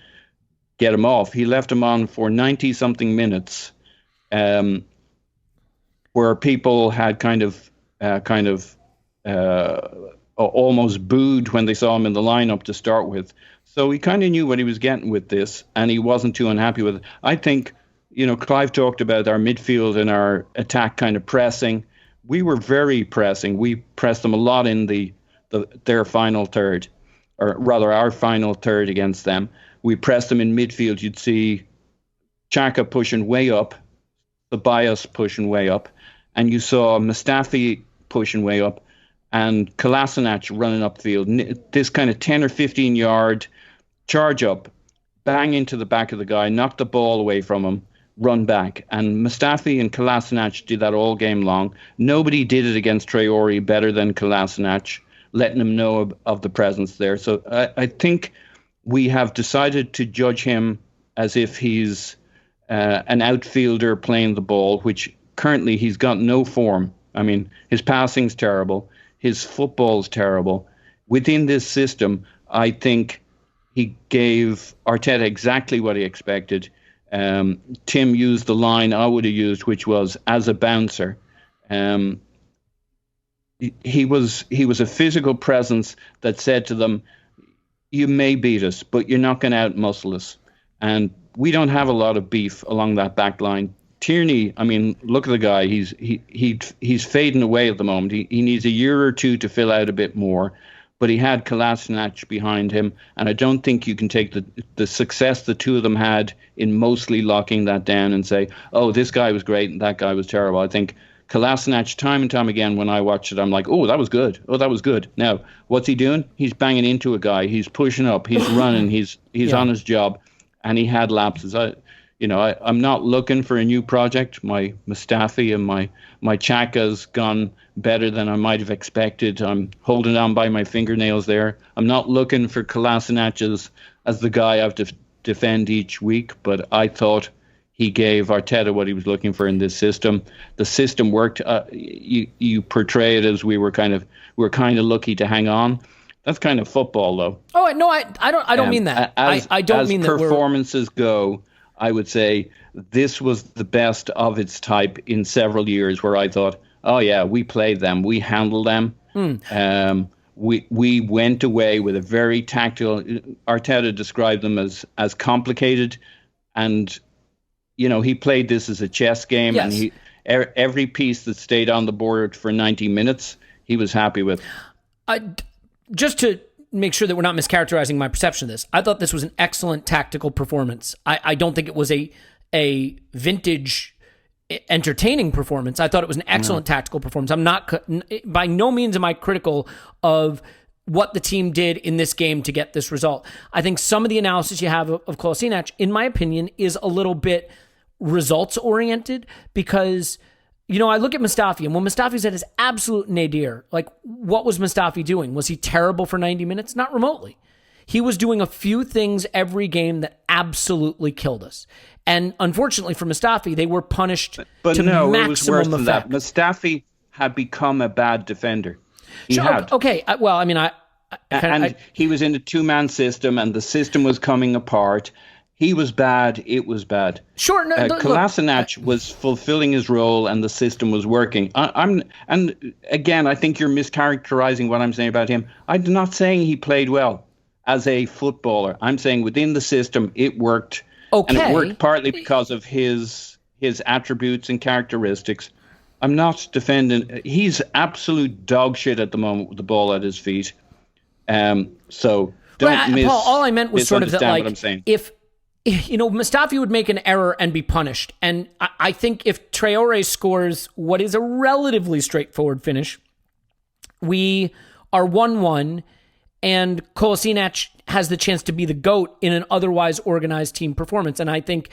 get him off. He left him on for 90-something minutes, where people had kind of almost booed when they saw him in the lineup to start with. So he kind of knew what he was getting with this, and he wasn't too unhappy with it. I think, Clive talked about our midfield and our attack kind of pressing. We were very pressing. We pressed them a lot in their final third, or rather our final third against them. We pressed them in midfield. You'd see Saka pushing way up, the bias pushing way up, and you saw Mustafi pushing way up, and Kolasinac running upfield. This kind of 10 or 15 yard charge up, bang into the back of the guy, knock the ball away from him. run back. And Mustafi and Kolasinac did that all game long. Nobody did it against Traore better than Kolasinac, letting him know of the presence there. So I think we have decided to judge him as if he's an outfielder playing the ball, which currently he's got no form. I mean, his passing's terrible. His football's terrible. Within this system, I think he gave Arteta exactly what he expected. Tim used the line I would have used, which was as a bouncer. He was a physical presence that said to them, you may beat us, but you're not going to outmuscle us. And we don't have a lot of beef along that back line. Tierney, I mean, look at the guy. He's fading away at the moment. He needs a year or two to fill out a bit more. But he had Kolasinac behind him, and I don't think you can take the success the two of them had in mostly locking that down and say, oh, this guy was great and that guy was terrible. I think Kolasinac, time and time again, when I watched it, I'm like, oh, that was good. Oh, that was good. Now, what's he doing? He's banging into a guy. He's pushing up. He's running. He's on his job, and he had lapses. I'm not looking for a new project. My Mustafi and my Xhaka's gone better than I might have expected. I'm holding on by my fingernails there. I'm not looking for Kolasinac as the guy I have to defend each week, but I thought he gave Arteta what he was looking for in this system. The system worked. You portray it as we were kind of lucky to hang on. That's kind of football, though. Oh no, I don't mean that. I don't mean that. As performances go, I would say this was the best of its type in several years, where I thought, oh yeah, we played them, we handled them. We went away with a very tactical. Arteta described them as complicated, and he played this as a chess game, yes. And every piece that stayed on the board for 90 minutes, he was happy with. Just to make sure that we're not mischaracterizing my perception of this, I thought this was an excellent tactical performance. I don't think it was a vintage entertaining performance. I thought it was an excellent tactical performance. I'm not, by no means am I critical of what the team did in this game to get this result. I think some of the analysis you have of Kolasinac, in my opinion, is a little bit results oriented, because I look at Mustafi, and when Mustafi's at his absolute nadir, like, what was Mustafi doing? Was he terrible for 90 minutes? Not remotely. He was doing a few things every game that absolutely killed us. And unfortunately for Mustafi, they were punished to maximum it was worse than effect. that. Mustafi had become a bad defender. He sure, had. Okay. He was in a two-man system, and the system was coming apart. He was bad. It was bad. Sure. No, Kolasinac was fulfilling his role, and the system was working. And again, I think you're mischaracterizing what I'm saying about him. I'm not saying he played well as a footballer. I'm saying within the system, it worked. Okay. And it worked partly because of his attributes and characteristics. I'm not defending. He's absolute dog shit at the moment with the ball at his feet. So don't Paul, all I meant was sort of that, like, what I'm saying. If Mustafi would make an error and be punished. And I think if Traore scores what is a relatively straightforward finish, we are 1-1, and Kolasinac has the chance to be the GOAT in an otherwise organized team performance. And I think,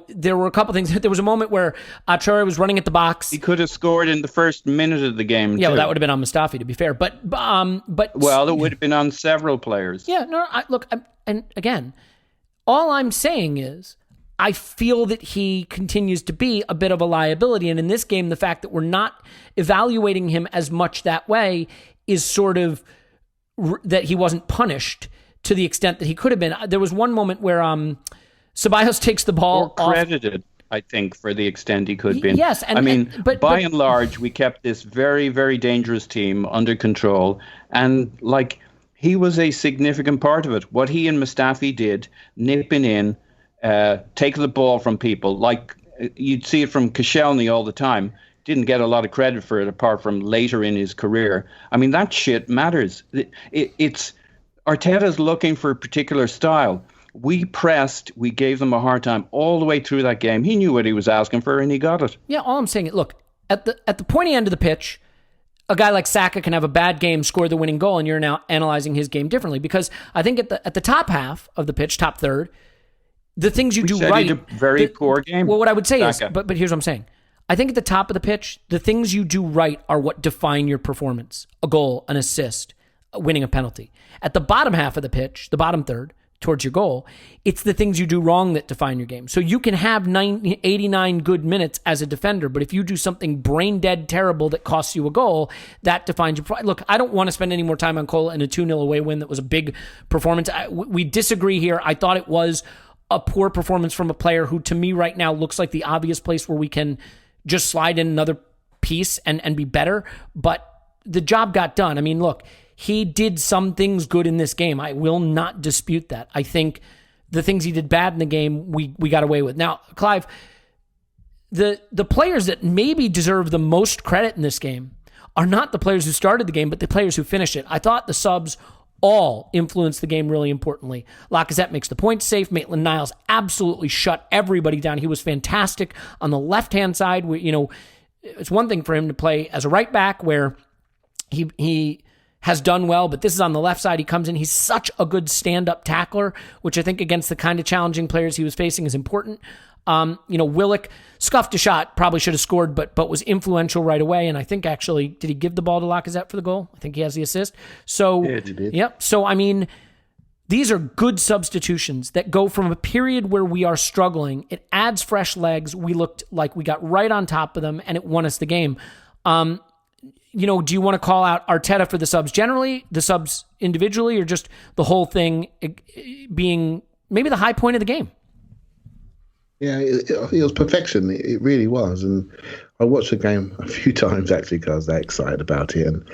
there were a couple things. There was a moment where Traore was running at the box. He could have scored in the first minute of the game, Yeah, too. well, that would have been on Mustafi, to be fair. But well, it would have been on several players. Yeah, no, and again, all I'm saying is I feel that he continues to be a bit of a liability. And in this game, the fact that we're not evaluating him as much that way is sort of that he wasn't punished to the extent that he could have been. There was one moment where Ceballos takes the ball or credited, I think, for the extent he could have been. Yes. But by and large, we kept this very, very dangerous team under control. And, he was a significant part of it. What he and Mustafi did, nipping in, take the ball from people, like you'd see it from Koscielny all the time, didn't get a lot of credit for it apart from later in his career. I mean, that shit matters. It's Arteta's looking for a particular style. We pressed, we gave them a hard time all the way through that game. He knew what he was asking for, and he got it. Yeah, all I'm saying is, look, at the pointy end of the pitch, a guy like Saka can have a bad game, score the winning goal, and you're now analyzing his game differently. Because I think at the top half of the pitch, top third, the things you do said right. He did a very poor game. Well, what I would say Saka. is, but here's what I'm saying. I think at the top of the pitch, the things you do right are what define your performance. A goal, an assist, winning a penalty. At the bottom half of the pitch, the bottom third, towards your goal, it's the things you do wrong that define your game. So you can have 89 good minutes as a defender, but if you do something brain dead terrible that costs you a goal, that defines your... Look, I don't want to spend any more time on Kola and a 2-0 away win that was a big performance. We disagree here. I thought it was a poor performance from a player who, to me right now, looks like the obvious place where we can just slide in another piece and be better. But the job got done. I mean, look, he did some things good in this game. I will not dispute that. I think the things he did bad in the game, we got away with. Now, Clive, the players that maybe deserve the most credit in this game are not the players who started the game, but the players who finished it. I thought the subs all influenced the game really importantly. Lacazette makes the points safe. Maitland-Niles absolutely shut everybody down. He was fantastic on the left-hand side. It's one thing for him to play as a right back where he has done well, but this is on the left side. He comes in. He's such a good stand-up tackler, which I think against the kind of challenging players he was facing is important. Willock scuffed a shot, probably should have scored, but was influential right away. And I think actually, did he give the ball to Lacazette for the goal? I think he has the assist. So, yeah, he did. Yep. So, I mean, these are good substitutions that go from a period where we are struggling. It adds fresh legs. We looked like we got right on top of them, and it won us the game. Do you want to call out Arteta for the subs generally, the subs individually, or just the whole thing being maybe the high point of the game? Yeah, it was perfection. It really was. And I watched the game a few times, actually, because I was that excited about it. And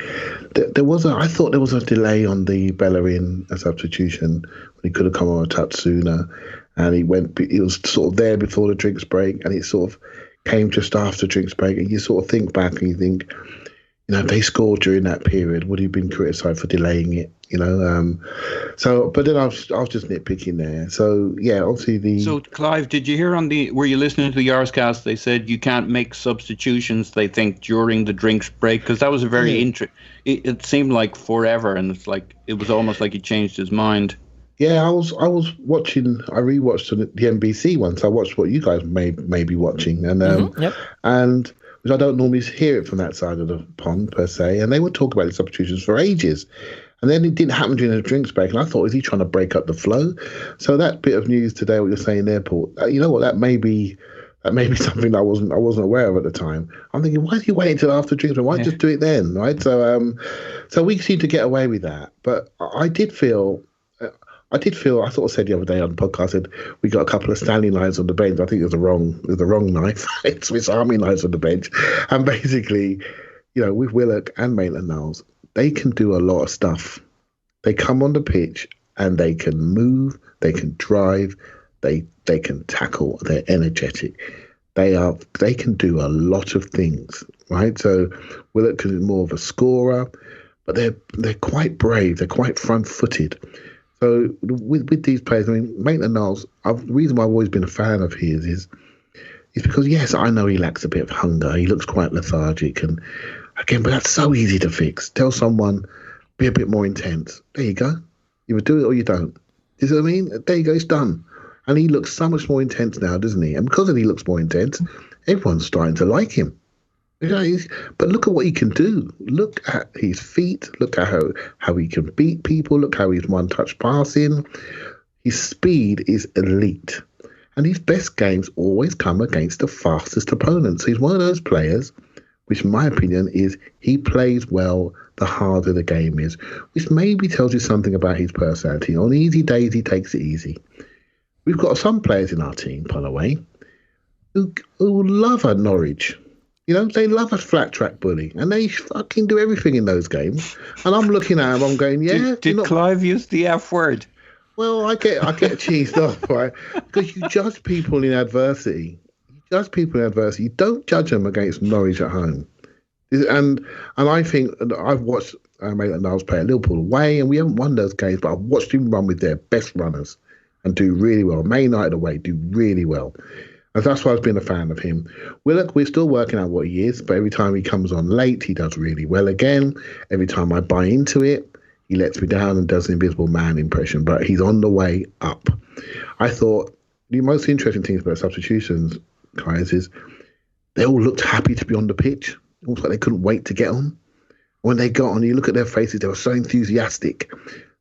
I thought there was a delay on the Bellerin substitution when he could have come on a touch sooner. And he was sort of there before the drinks break, and it sort of came just after drinks break. And you sort of think back and you think, if they scored during that period, would he have been criticised for delaying it? But then I was just nitpicking there. So yeah, obviously So Clive, did you hear were you listening to the Yarscast? They said you can't make substitutions, they think, during the drinks break, because that was a very it seemed like forever, and it was almost like he changed his mind. Yeah, I was watching. I rewatched the NBC one, so I watched what you guys may be watching, and and which I don't normally hear it from that side of the pond per se. And they would talk about the substitutions for ages, and then it didn't happen during the drinks break. And I thought, is he trying to break up the flow? So that bit of news today, what you're saying there, Paul, you know what? That may be something that I wasn't aware of at the time. I'm thinking, why is he waiting until after drinks break? Why just do it then, right? So we seem to get away with that, but I did feel, I sort of said the other day on the podcast, I said we got a couple of Stanley knives on the bench. I think it was the wrong knife. It's Swiss Army knives on the bench. And basically, with Willock and Maitland-Niles, they can do a lot of stuff. They come on the pitch and they can move, they can drive, they can tackle, they're energetic. They can do a lot of things, right? So Willock is more of a scorer, but they're quite brave, they're quite front-footed. So with these players, I mean, Maitland-Niles, the reason why I've always been a fan of his is because, yes, I know he lacks a bit of hunger. He looks quite lethargic. And again, but that's so easy to fix. Tell someone, be a bit more intense. There you go. You either do it or you don't. You see what I mean? There you go. It's done. And he looks so much more intense now, doesn't he? And because he looks more intense, everyone's starting to like him. But look at what he can do. Look at his feet. Look at how he can beat people. Look how he's one-touch passing. His speed is elite. And his best games always come against the fastest opponents. He's one of those players, which in my opinion is he plays well the harder the game is, which maybe tells you something about his personality. On easy days, he takes it easy. We've got some players in our team, by the way, who love a Norwich. They love a flat track bully, and they fucking do everything in those games. And I'm looking at them, I'm going, yeah. Did Clive use the F word? Well, I get cheesed off, right? Because you judge people in adversity. You don't judge them against Norwich at home. And I think I've watched Maitland-Niles play at Liverpool away, and we haven't won those games, but I've watched him run with their best runners and do really well. Man United away, do really well. And that's why I've been a fan of him. Willock, we're still working out what he is, but every time he comes on late, he does really well again. Every time I buy into it, he lets me down and does an invisible man impression, but he's on the way up. I thought the most interesting things about substitutions, guys, is they all looked happy to be on the pitch. Almost like they couldn't wait to get on. When they got on, you look at their faces, they were so enthusiastic.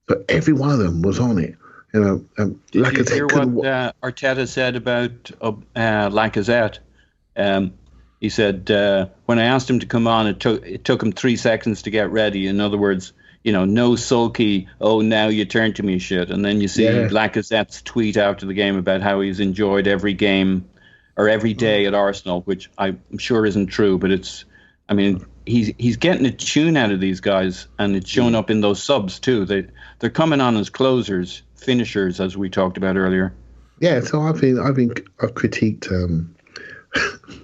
But every one of them was on it. Did you hear what Arteta said about Lacazette? He said, when I asked him to come on, it took him 3 seconds to get ready. In other words, no sulky, oh, now you turn to me shit. And then you see Lacazette's tweet after the game about how he's enjoyed every game or every day at Arsenal, which I'm sure isn't true, but he's getting a tune out of these guys, and it's showing up in those subs too. They're coming on as closers, finishers, as we talked about earlier. Yeah, so I've critiqued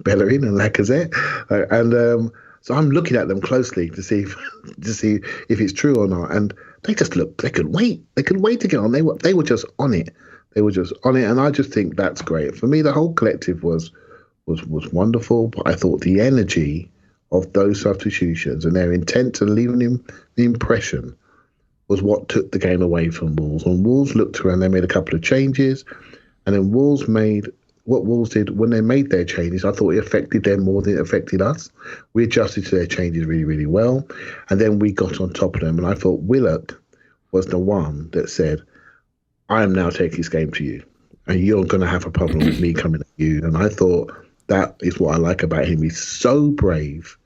Bellerin and Lacazette, and so I'm looking at them closely to see if it's true or not. And they couldn't wait. They couldn't wait to get on. They were just on it. They were just on it, and I just think that's great. For me, the whole collective was wonderful. But I thought the energy of those substitutions and their intent to leave the impression was what took the game away from Wolves. When Wolves looked around, they made a couple of changes, and then Wolves made what Wolves did when they made their changes. I thought it affected them more than it affected us. We adjusted to their changes really, really well, and then we got on top of them. And I thought Willock was the one that said, I am now taking this game to you, and you're going to have a problem with me coming at you. And I thought that is what I like about him. He's so brave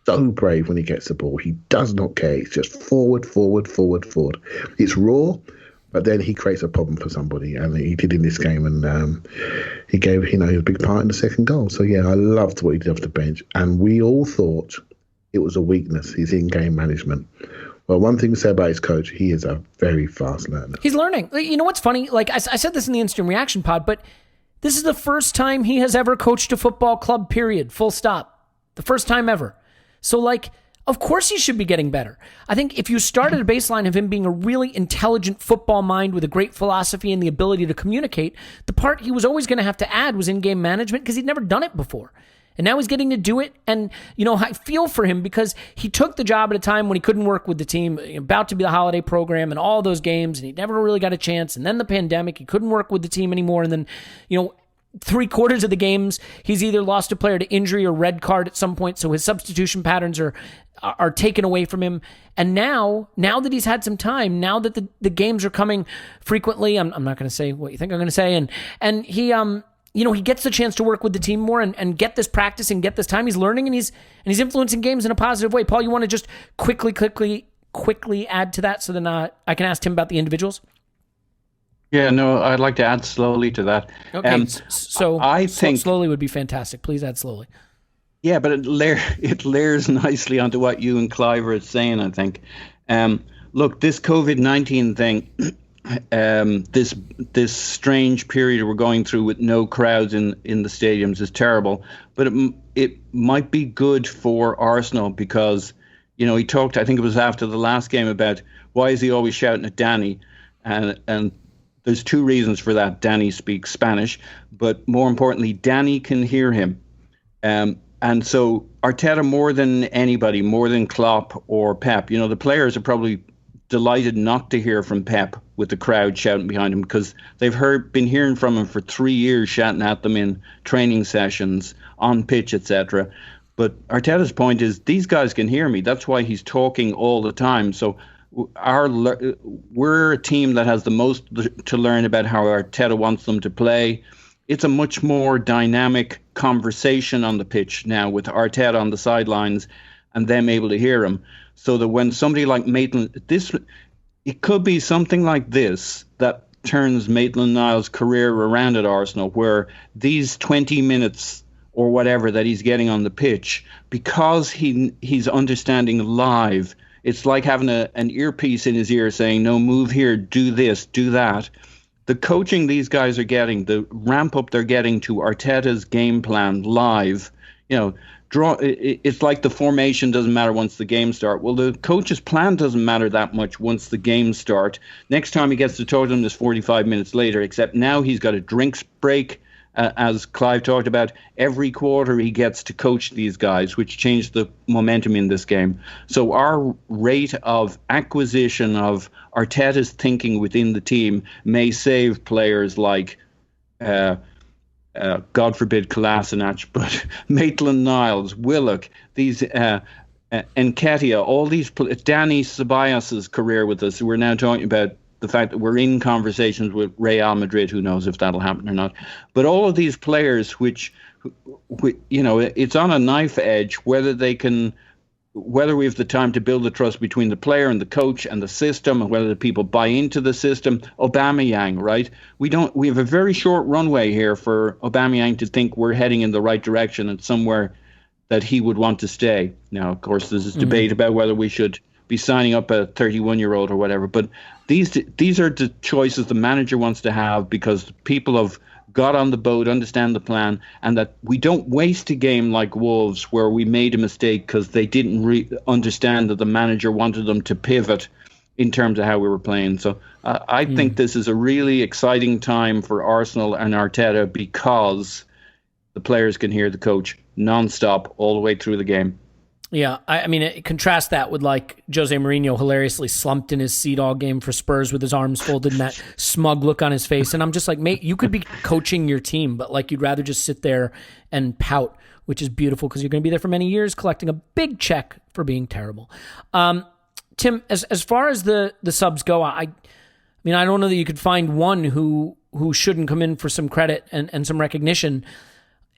when he gets the ball. He does not care. It's just forward. It's raw, but then he creates a problem for somebody, and he did in this game. And he gave a big part in the second goal. So yeah, I loved what he did off the bench, and we all thought it was a weakness, his in-game management. Well, one thing to say about his coach, he is a very fast learner. He's learning. You know what's funny? Like I said this in the instant reaction pod, but this is the first time he has ever coached a football club, period, full stop. The first time ever. So, of course he should be getting better. I think if you started a baseline of him being a really intelligent football mind with a great philosophy and the ability to communicate, the part he was always going to have to add was in-game management because he'd never done it before. And now he's getting to do it. And, I feel for him because he took the job at a time when he couldn't work with the team, about to be the holiday program and all those games, and he never really got a chance. And then the pandemic, he couldn't work with the team anymore. And then, 3/4 of the games, he's either lost a player to injury or red card at some point. So his substitution patterns are taken away from him. And now that he's had some time, now that the games are coming frequently, I'm not going to say what you think I'm going to say. And he, he gets the chance to work with the team more and get this practice and get this time. He's learning and he's influencing games in a positive way. Paul, you want to just quickly add to that so then I can ask Tim about the individuals? Yeah, no, I'd like to add slowly to that. Okay, so I think slowly would be fantastic. Please add slowly. Yeah, but it layers nicely onto what you and Clive are saying, I think. Look, this COVID-19 thing, this strange period we're going through with no crowds in the stadiums is terrible. But it might be good for Arsenal because, he talked, I think it was after the last game, about why is he always shouting at Danny? And there's 2 reasons for that. Danny speaks Spanish, but more importantly, Danny can hear him. And so Arteta, more than anybody, more than Klopp or Pep, the players are probably delighted not to hear from Pep with the crowd shouting behind him because they've been hearing from him for 3 years, shouting at them in training sessions, on pitch, etc. But Arteta's point is these guys can hear me. That's why he's talking all the time. So we're a team that has the most to learn about how Arteta wants them to play. It's a much more dynamic conversation on the pitch now with Arteta on the sidelines and them able to hear him. So that when somebody like Maitland, it could be something like this that turns Maitland-Niles' career around at Arsenal, where these 20 minutes or whatever that he's getting on the pitch, because he's understanding live. It's like having an earpiece in his ear saying, no, move here, do this, do that. The coaching these guys are getting, the ramp up they're getting to Arteta's game plan live, it's like the formation doesn't matter once the game start. Well, the coach's plan doesn't matter that much once the games start. Next time he gets to talk to them is 45 minutes later, except now he's got a drinks break. As Clive talked about, every quarter he gets to coach these guys, which changed the momentum in this game. So our rate of acquisition of Arteta's thinking within the team may save players like God forbid Kolasinac, but Maitland-Niles, Willock, these Nketiah, all these, Danny Ceballos' career with us. We're now talking about the fact that we're in conversations with Real Madrid. Who knows if that'll happen or not? But all of these players, which it's on a knife edge whether we have the time to build the trust between the player and the coach and the system, and whether the people buy into the system. Aubameyang, right? We have a very short runway here for Aubameyang to think we're heading in the right direction and somewhere that he would want to stay. Now, of course, there's this debate about whether we should be signing up a 31-year-old or whatever, but these are the choices the manager wants to have, because people have got on the boat, understand the plan, and that we don't waste a game like Wolves where we made a mistake because they didn't understand that the manager wanted them to pivot in terms of how we were playing. So I think this is a really exciting time for Arsenal and Arteta, because the players can hear the coach non-stop all the way through the game. Yeah, I mean, contrast that with like Jose Mourinho hilariously slumped in his seat all game for Spurs with his arms folded and that smug look on his face. And I'm just like, mate, you could be coaching your team, but like you'd rather just sit there and pout, which is beautiful because you're going to be there for many years collecting a big check for being terrible. Tim, as far as the subs go, I mean, I don't know that you could find one who shouldn't come in for some credit and some recognition.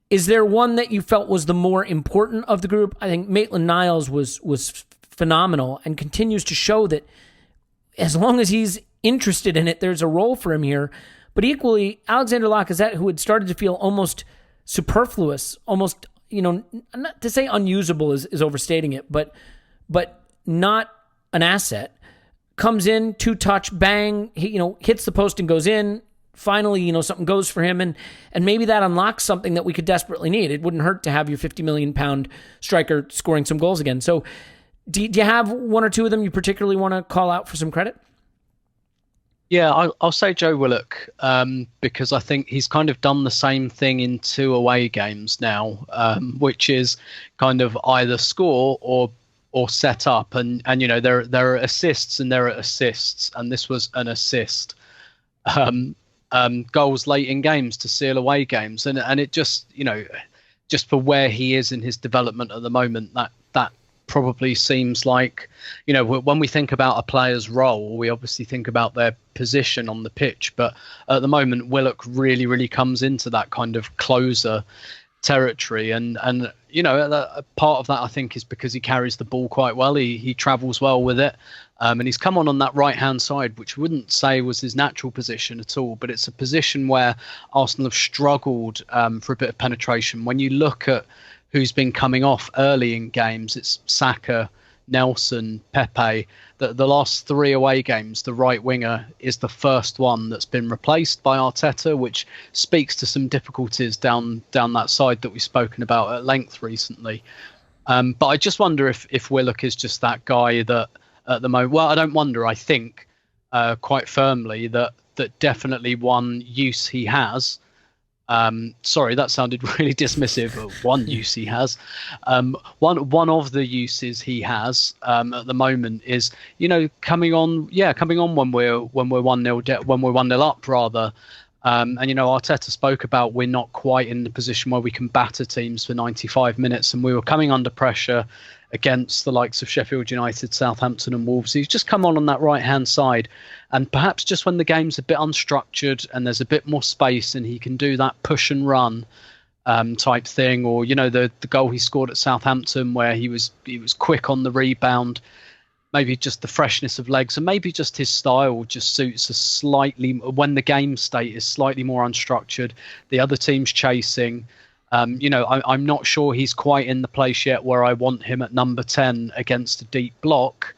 Is there one that you felt was the more important of the group? I think Maitland-Niles was phenomenal and continues to show that as long as he's interested in it, there's a role for him here. But equally, Alexander Lacazette, who had started to feel almost superfluous, almost, not to say unusable is overstating it, but not an asset, comes in, two-touch, bang, he, hits the post and goes in. Finally, something goes for him, and maybe that unlocks something that we could desperately need. It wouldn't hurt to have your 50 million pound striker scoring some goals again. So do you have one or two of them you particularly want to call out for some credit? Yeah, I'll say Joe Willock, because I think he's kind of done the same thing in 2 away games now, which is kind of either score or set up. And there are assists and there are assists, and this was an assist. Goals late in games to seal away games, and it just just for where he is in his development at the moment, that probably seems like, when we think about a player's role, we obviously think about their position on the pitch, but at the moment Willock really comes into that kind of closer territory, and part of that I think is because he carries the ball quite well. He travels well with it. And he's come on that right-hand side, which wouldn't say was his natural position at all, but it's a position where Arsenal have struggled for a bit of penetration. When you look at who's been coming off early in games, it's Saka, Nelson, Pepe. The last 3 away games, the right winger is the first one that's been replaced by Arteta, which speaks to some difficulties down that side that we've spoken about at length recently. But I just wonder if Willock is just that guy that, at the moment, well, I don't wonder. I think quite firmly that definitely one use he has. Sorry, that sounded really dismissive. One use he has. One of the uses he has at the moment is coming on when we're 1-0 up rather. And Arteta spoke about we're not quite in the position where we can batter teams for 95 minutes, and we were coming under pressure against the likes of Sheffield United, Southampton and Wolves. He's just come on that right-hand side, and perhaps just when the game's a bit unstructured and there's a bit more space and he can do that push and run type thing, or the goal he scored at Southampton where he was quick on the rebound, maybe just the freshness of legs, and maybe just his style just suits us slightly when the game state is slightly more unstructured, the other team's chasing. I'm not sure he's quite in the place yet where I want him at number 10 against a deep block.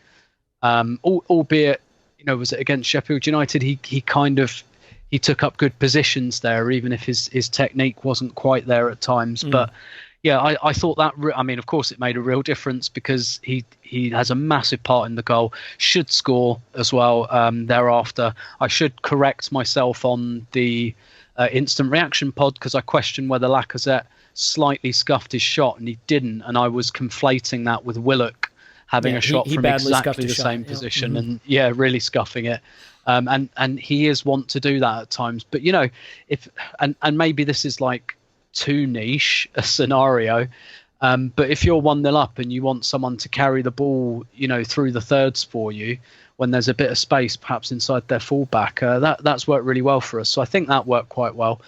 Albeit, was it against Sheffield United? He took up good positions there, even if his technique wasn't quite there at times. But yeah, I thought that. Of course, it made a real difference because he has a massive part in the goal. Should score as well thereafter. I should correct myself on the instant reaction pod because I questioned whether Lacazette slightly scuffed his shot and he didn't, and I was conflating that with Willock having a shot he from badly scuffed exactly a the shot, same yeah. position, and really scuffing it. And he is wont to do that at times. But if and maybe this is like too niche a scenario, but if you're 1-0 up and you want someone to carry the ball, through the thirds for you, when there's a bit of space, perhaps inside their fullback, that's worked really well for us. So I think that worked quite well.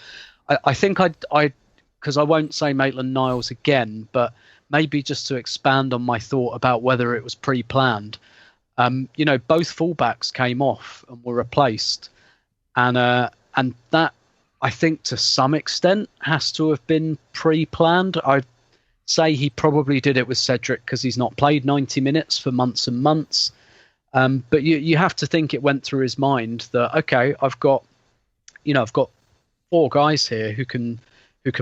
I think because I won't say Maitland-Niles again, but maybe just to expand on my thought about whether it was pre-planned. Both fullbacks came off and were replaced, and that, I think, to some extent has to have been pre-planned. I'd say he probably did it with Cedric because he's not played 90 minutes for months and months. But you have to think it went through his mind that, okay, I've got 4 guys here who can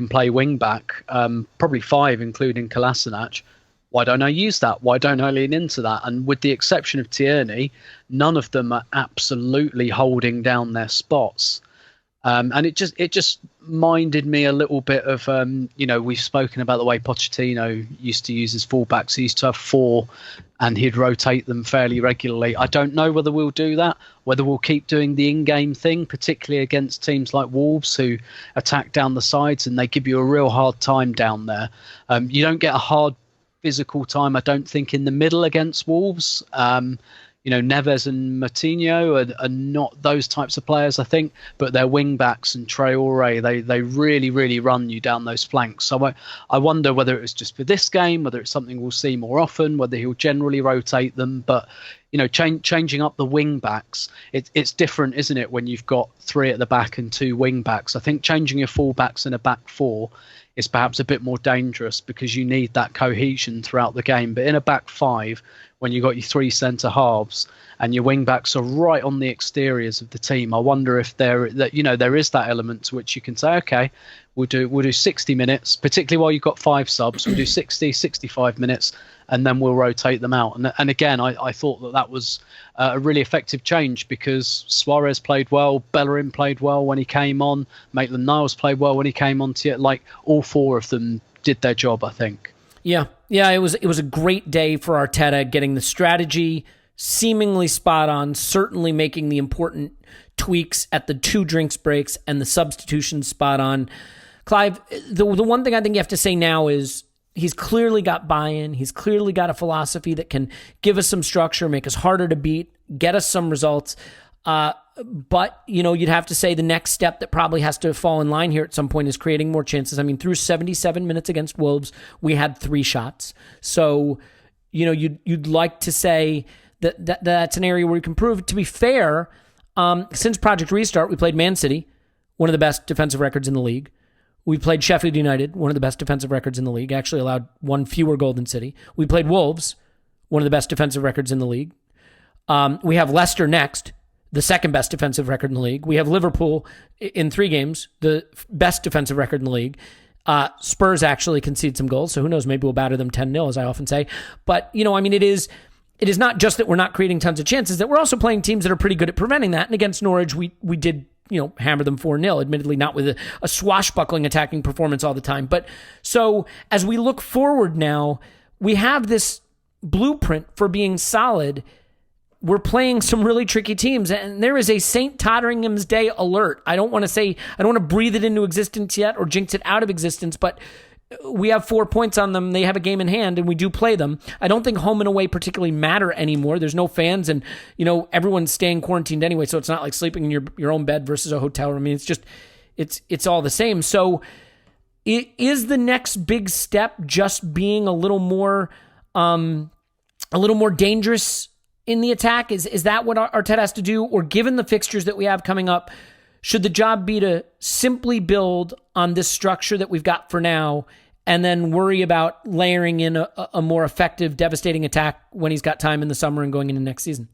play wing back, probably 5 including Kolasinac. Why don't I use that? Why don't I lean into that? And with the exception of Tierney, none of them are absolutely holding down their spots. And it just minded me a little bit of, we've spoken about the way Pochettino used to use his fullbacks. He used to have 4 and he'd rotate them fairly regularly. I don't know whether we'll do that, whether we'll keep doing the in-game thing, particularly against teams like Wolves who attack down the sides and they give you a real hard time down there. You don't get a hard physical time, I don't think, in the middle against Wolves. Neves and Moutinho are not those types of players, I think, but they're wing backs and Traore. They really, really run you down those flanks. So I wonder whether it was just for this game, whether it's something we'll see more often, whether he'll generally rotate them. But changing up the wing backs, it's different, isn't it, when you've got 3 at the back and 2 wing backs? I think changing your full backs in a back 4 is perhaps a bit more dangerous because you need that cohesion throughout the game. But in a back 5, when you've got your 3 centre halves and your wing backs are right on the exteriors of the team, I wonder if there is that element to which you can say, okay, we'll do 60 minutes, particularly while you've got 5 subs. We'll do 60, 65 minutes, and then we'll rotate them out. And again, I thought that was a really effective change because Suarez played well, Bellerin played well when he came on, Maitland-Niles played well when he came on. Like all 4 of them did their job, I think. Yeah, it was a great day for Arteta, getting the strategy seemingly spot on, certainly making the important tweaks at the 2 drinks breaks and the substitutions spot on. Clive, the one thing I think you have to say now is he's clearly got buy-in. He's clearly got a philosophy that can give us some structure, make us harder to beat, get us some results. But, you'd have to say the next step that probably has to fall in line here at some point is creating more chances. I mean, through 77 minutes against Wolves, we had 3 shots. So, you'd like to say that's an area where we can prove. To be fair, since Project Restart, we played Man City, one of the best defensive records in the league. We played Sheffield United, one of the best defensive records in the league, actually allowed 1 fewer goal than City. We played Wolves, one of the best defensive records in the league. We have Leicester next, the second best defensive record in the league. We have Liverpool in 3 games, the best defensive record in the league. Spurs actually conceded some goals, so who knows, maybe we'll batter them 10-0, as I often say. But, it is not just that we're not creating tons of chances, that we're also playing teams that are pretty good at preventing that. And against Norwich, we did hammer them 4-0, admittedly not with a swashbuckling attacking performance all the time. But so as we look forward now, we have this blueprint for being solid. We're playing some really tricky teams, and there is a St. Totteringham's Day alert. I don't want to breathe it into existence yet or jinx it out of existence, but we have 4 points on them. They have a game in hand, and we do play them. I don't think home and away particularly matter anymore. There's no fans, and everyone's staying quarantined anyway, so it's not like sleeping in your own bed versus a hotel room. I mean, it's just it's all the same. So, is the next big step just being a little more dangerous in the attack? Is that what Arteta has to do, or given the fixtures that we have coming up, should the job be to simply build on this structure that we've got for now and then worry about layering in a more effective, devastating attack when he's got time in the summer and going into next season?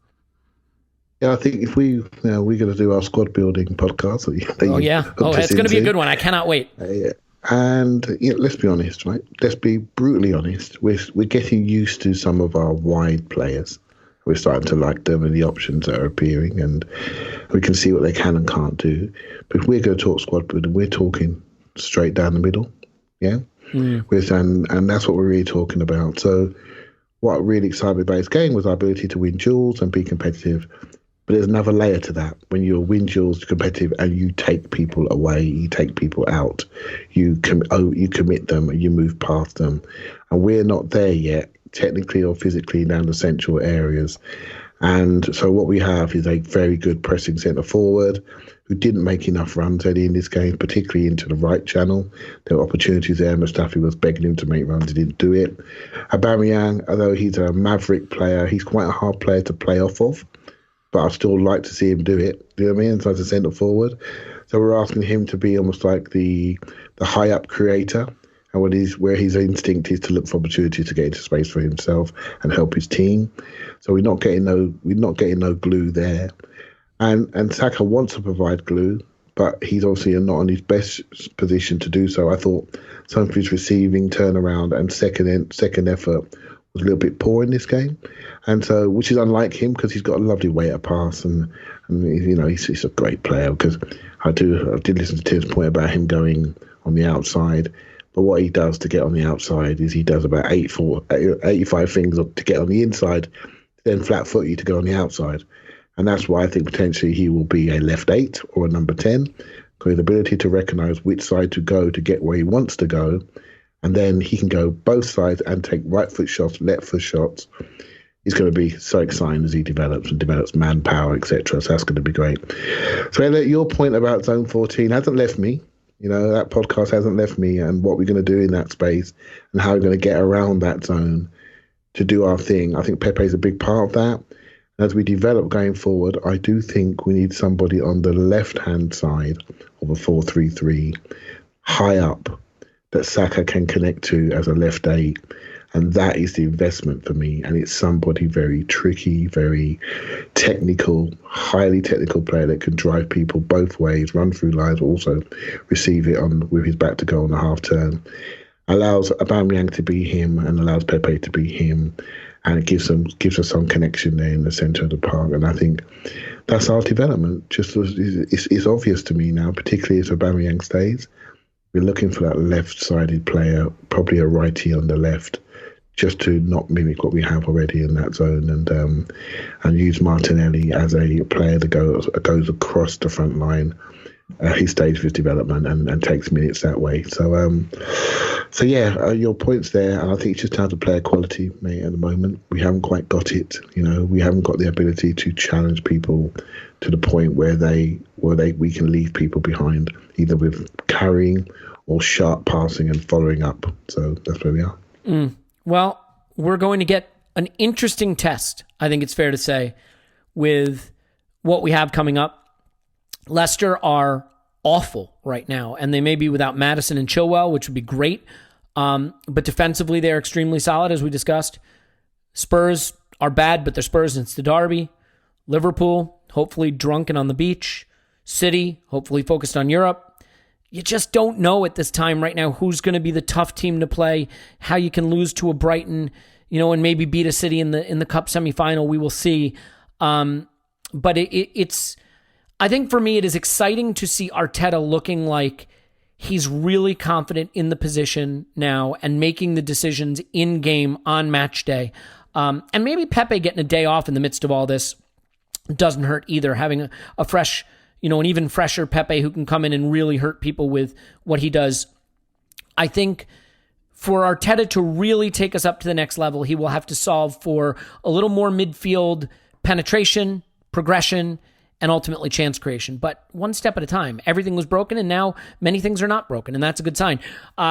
Yeah, I think if we're going to do our squad building podcast. It's going to be a good one. I cannot wait. And let's be honest, right? Let's be brutally honest. We're getting used to some of our wide players. We're starting to like them and the options that are appearing, and we can see what they can and can't do. But if we're going to talk squad building, we're talking straight down the middle. Yeah? And that's what we're really talking about. So what really excited me about his game was our ability to win duels and be competitive. But there's another layer to that. When you win duels, competitive, and you take people away, you take people out, you commit them, and you move past them. And we're not there yet, technically or physically, down the central areas. And so what we have is a very good pressing centre forward who didn't make enough runs early in this game, particularly into the right channel. There were opportunities there. Mustafi was begging him to make runs. He didn't do it. Aubameyang, although he's a maverick player, he's quite a hard player to play off of. But I still like to see him do it. Do you know what I mean? So as a centre forward. So we're asking him to be almost like the high up creator, and where his instinct is to look for opportunities to get into space for himself and help his team. So we're not getting no glue there. And Saka wants to provide glue, but he's obviously not on his best position to do so. I thought some of his receiving, turnaround, and second effort was a little bit poor in this game, and so which is unlike him because he's got a lovely way to pass, and you know he's a great player. Because I did listen to Tim's point about him going on the outside, but what he does to get on the outside is he does about 85 things to get on the inside, then flat foot you to go on the outside, and that's why I think potentially he will be a left 8 or a number 10, because his ability to recognise which side to go to get where he wants to go. And then he can go both sides and take right foot shots, left foot shots. He's going to be so exciting as he develops manpower, etc. So that's going to be great. So Elliot, your point about Zone 14 hasn't left me. You know, that podcast hasn't left me, and what we're going to do in that space and how we're going to get around that zone to do our thing. I think Pepe is a big part of that. And as we develop going forward, I do think we need somebody on the left-hand side of a 4-3-3, high up, that Saka can connect to as a left 8, and that is the investment for me. And it's somebody very tricky, very technical, highly technical player that can drive people both ways, run through lines, but also receive it on with his back to goal on a half turn. Allows Aubameyang to be him and allows Pepe to be him, and it gives us some connection there in the centre of the park. And I think that's our development. Just it's obvious to me now, particularly as Aubameyang stays. We're looking for that left-sided player, probably a righty on the left, just to not mimic what we have already in that zone, and use Martinelli as a player that goes across the front line. He stays with his development and takes minutes that way. So your point's there, and I think it's just down to player quality, mate. At the moment, we haven't quite got it. You know, we haven't got the ability to challenge people to the point where we can leave people behind, either with carrying or sharp passing and following up. So that's where we are. Well, we're going to get an interesting test, I think it's fair to say, with what we have coming up. Leicester are awful right now, and they may be without Maddison and Chilwell, which would be great. But defensively, they're extremely solid, as we discussed. Spurs are bad, but they're Spurs, and it's the derby. Liverpool, hopefully drunk and on the beach. City, hopefully focused on Europe. You just don't know at this time right now who's going to be the tough team to play, how you can lose to a Brighton, and maybe beat a City in the cup semifinal. We will see. But it's, I think for me, it is exciting to see Arteta looking like he's really confident in the position now and making the decisions in game on match day. And maybe Pepe getting a day off in the midst of all this doesn't hurt either. Having a fresh, an even fresher Pepe who can come in and really hurt people with what he does. I think for Arteta to really take us up to the next level, he will have to solve for a little more midfield penetration, progression, and ultimately chance creation. But one step at a time. Everything was broken, and now many things are not broken, and that's a good sign.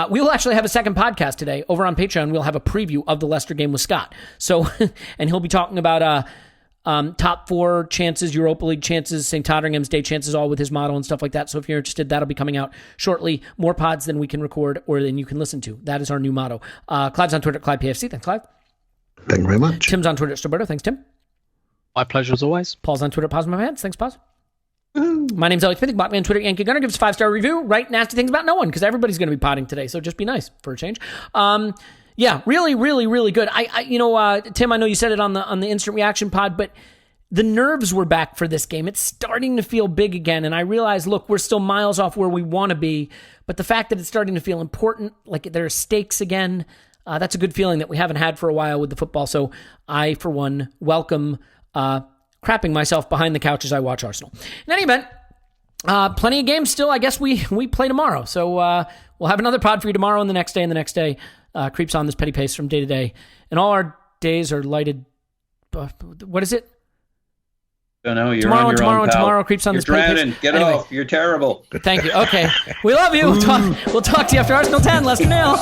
We will actually have a second podcast today over on Patreon. We'll have a preview of the Leicester game with Scott. So, and he'll be talking about top 4 chances, Europa League chances, St. Totteringham's Day chances, all with his model and stuff like that. So if you're interested, that'll be coming out shortly. More pods than we can record or than you can listen to. That is our new motto. Clive's on Twitter at ClivePFC. Thanks, Clive. Thank you very much. Tim's on Twitter at Roberto. Thanks, Tim. My pleasure as always. Paul's on Twitter at Pause My Pants. Thanks, Pause. My name's Elliot Smith. Block me on Twitter, Yankee Gunner. Give us a 5-star review. Write nasty things about no one, because everybody's going to be potting today. So just be nice for a change. Yeah, really, really, really good. Tim, I know you said it on the instant reaction pod, but the nerves were back for this game. It's starting to feel big again, and I realize, look, we're still miles off where we want to be, but the fact that it's starting to feel important, like there are stakes again, That's a good feeling that we haven't had for a while with the football. So I, for one, welcome crapping myself behind the couch as I watch Arsenal. In any event, plenty of games still. I guess we play tomorrow. So we'll have another pod for you tomorrow and the next day, and the next day creeps on this petty pace from day to day. And all our days are lighted. What is it? Don't know. You're tomorrow on and your tomorrow own, and pal. tomorrow creeps on You're this petty drowning. pace. Get Anyway, off. You're terrible. Thank you. Okay. We love you. We'll talk to you after Arsenal 10. Lester Nail.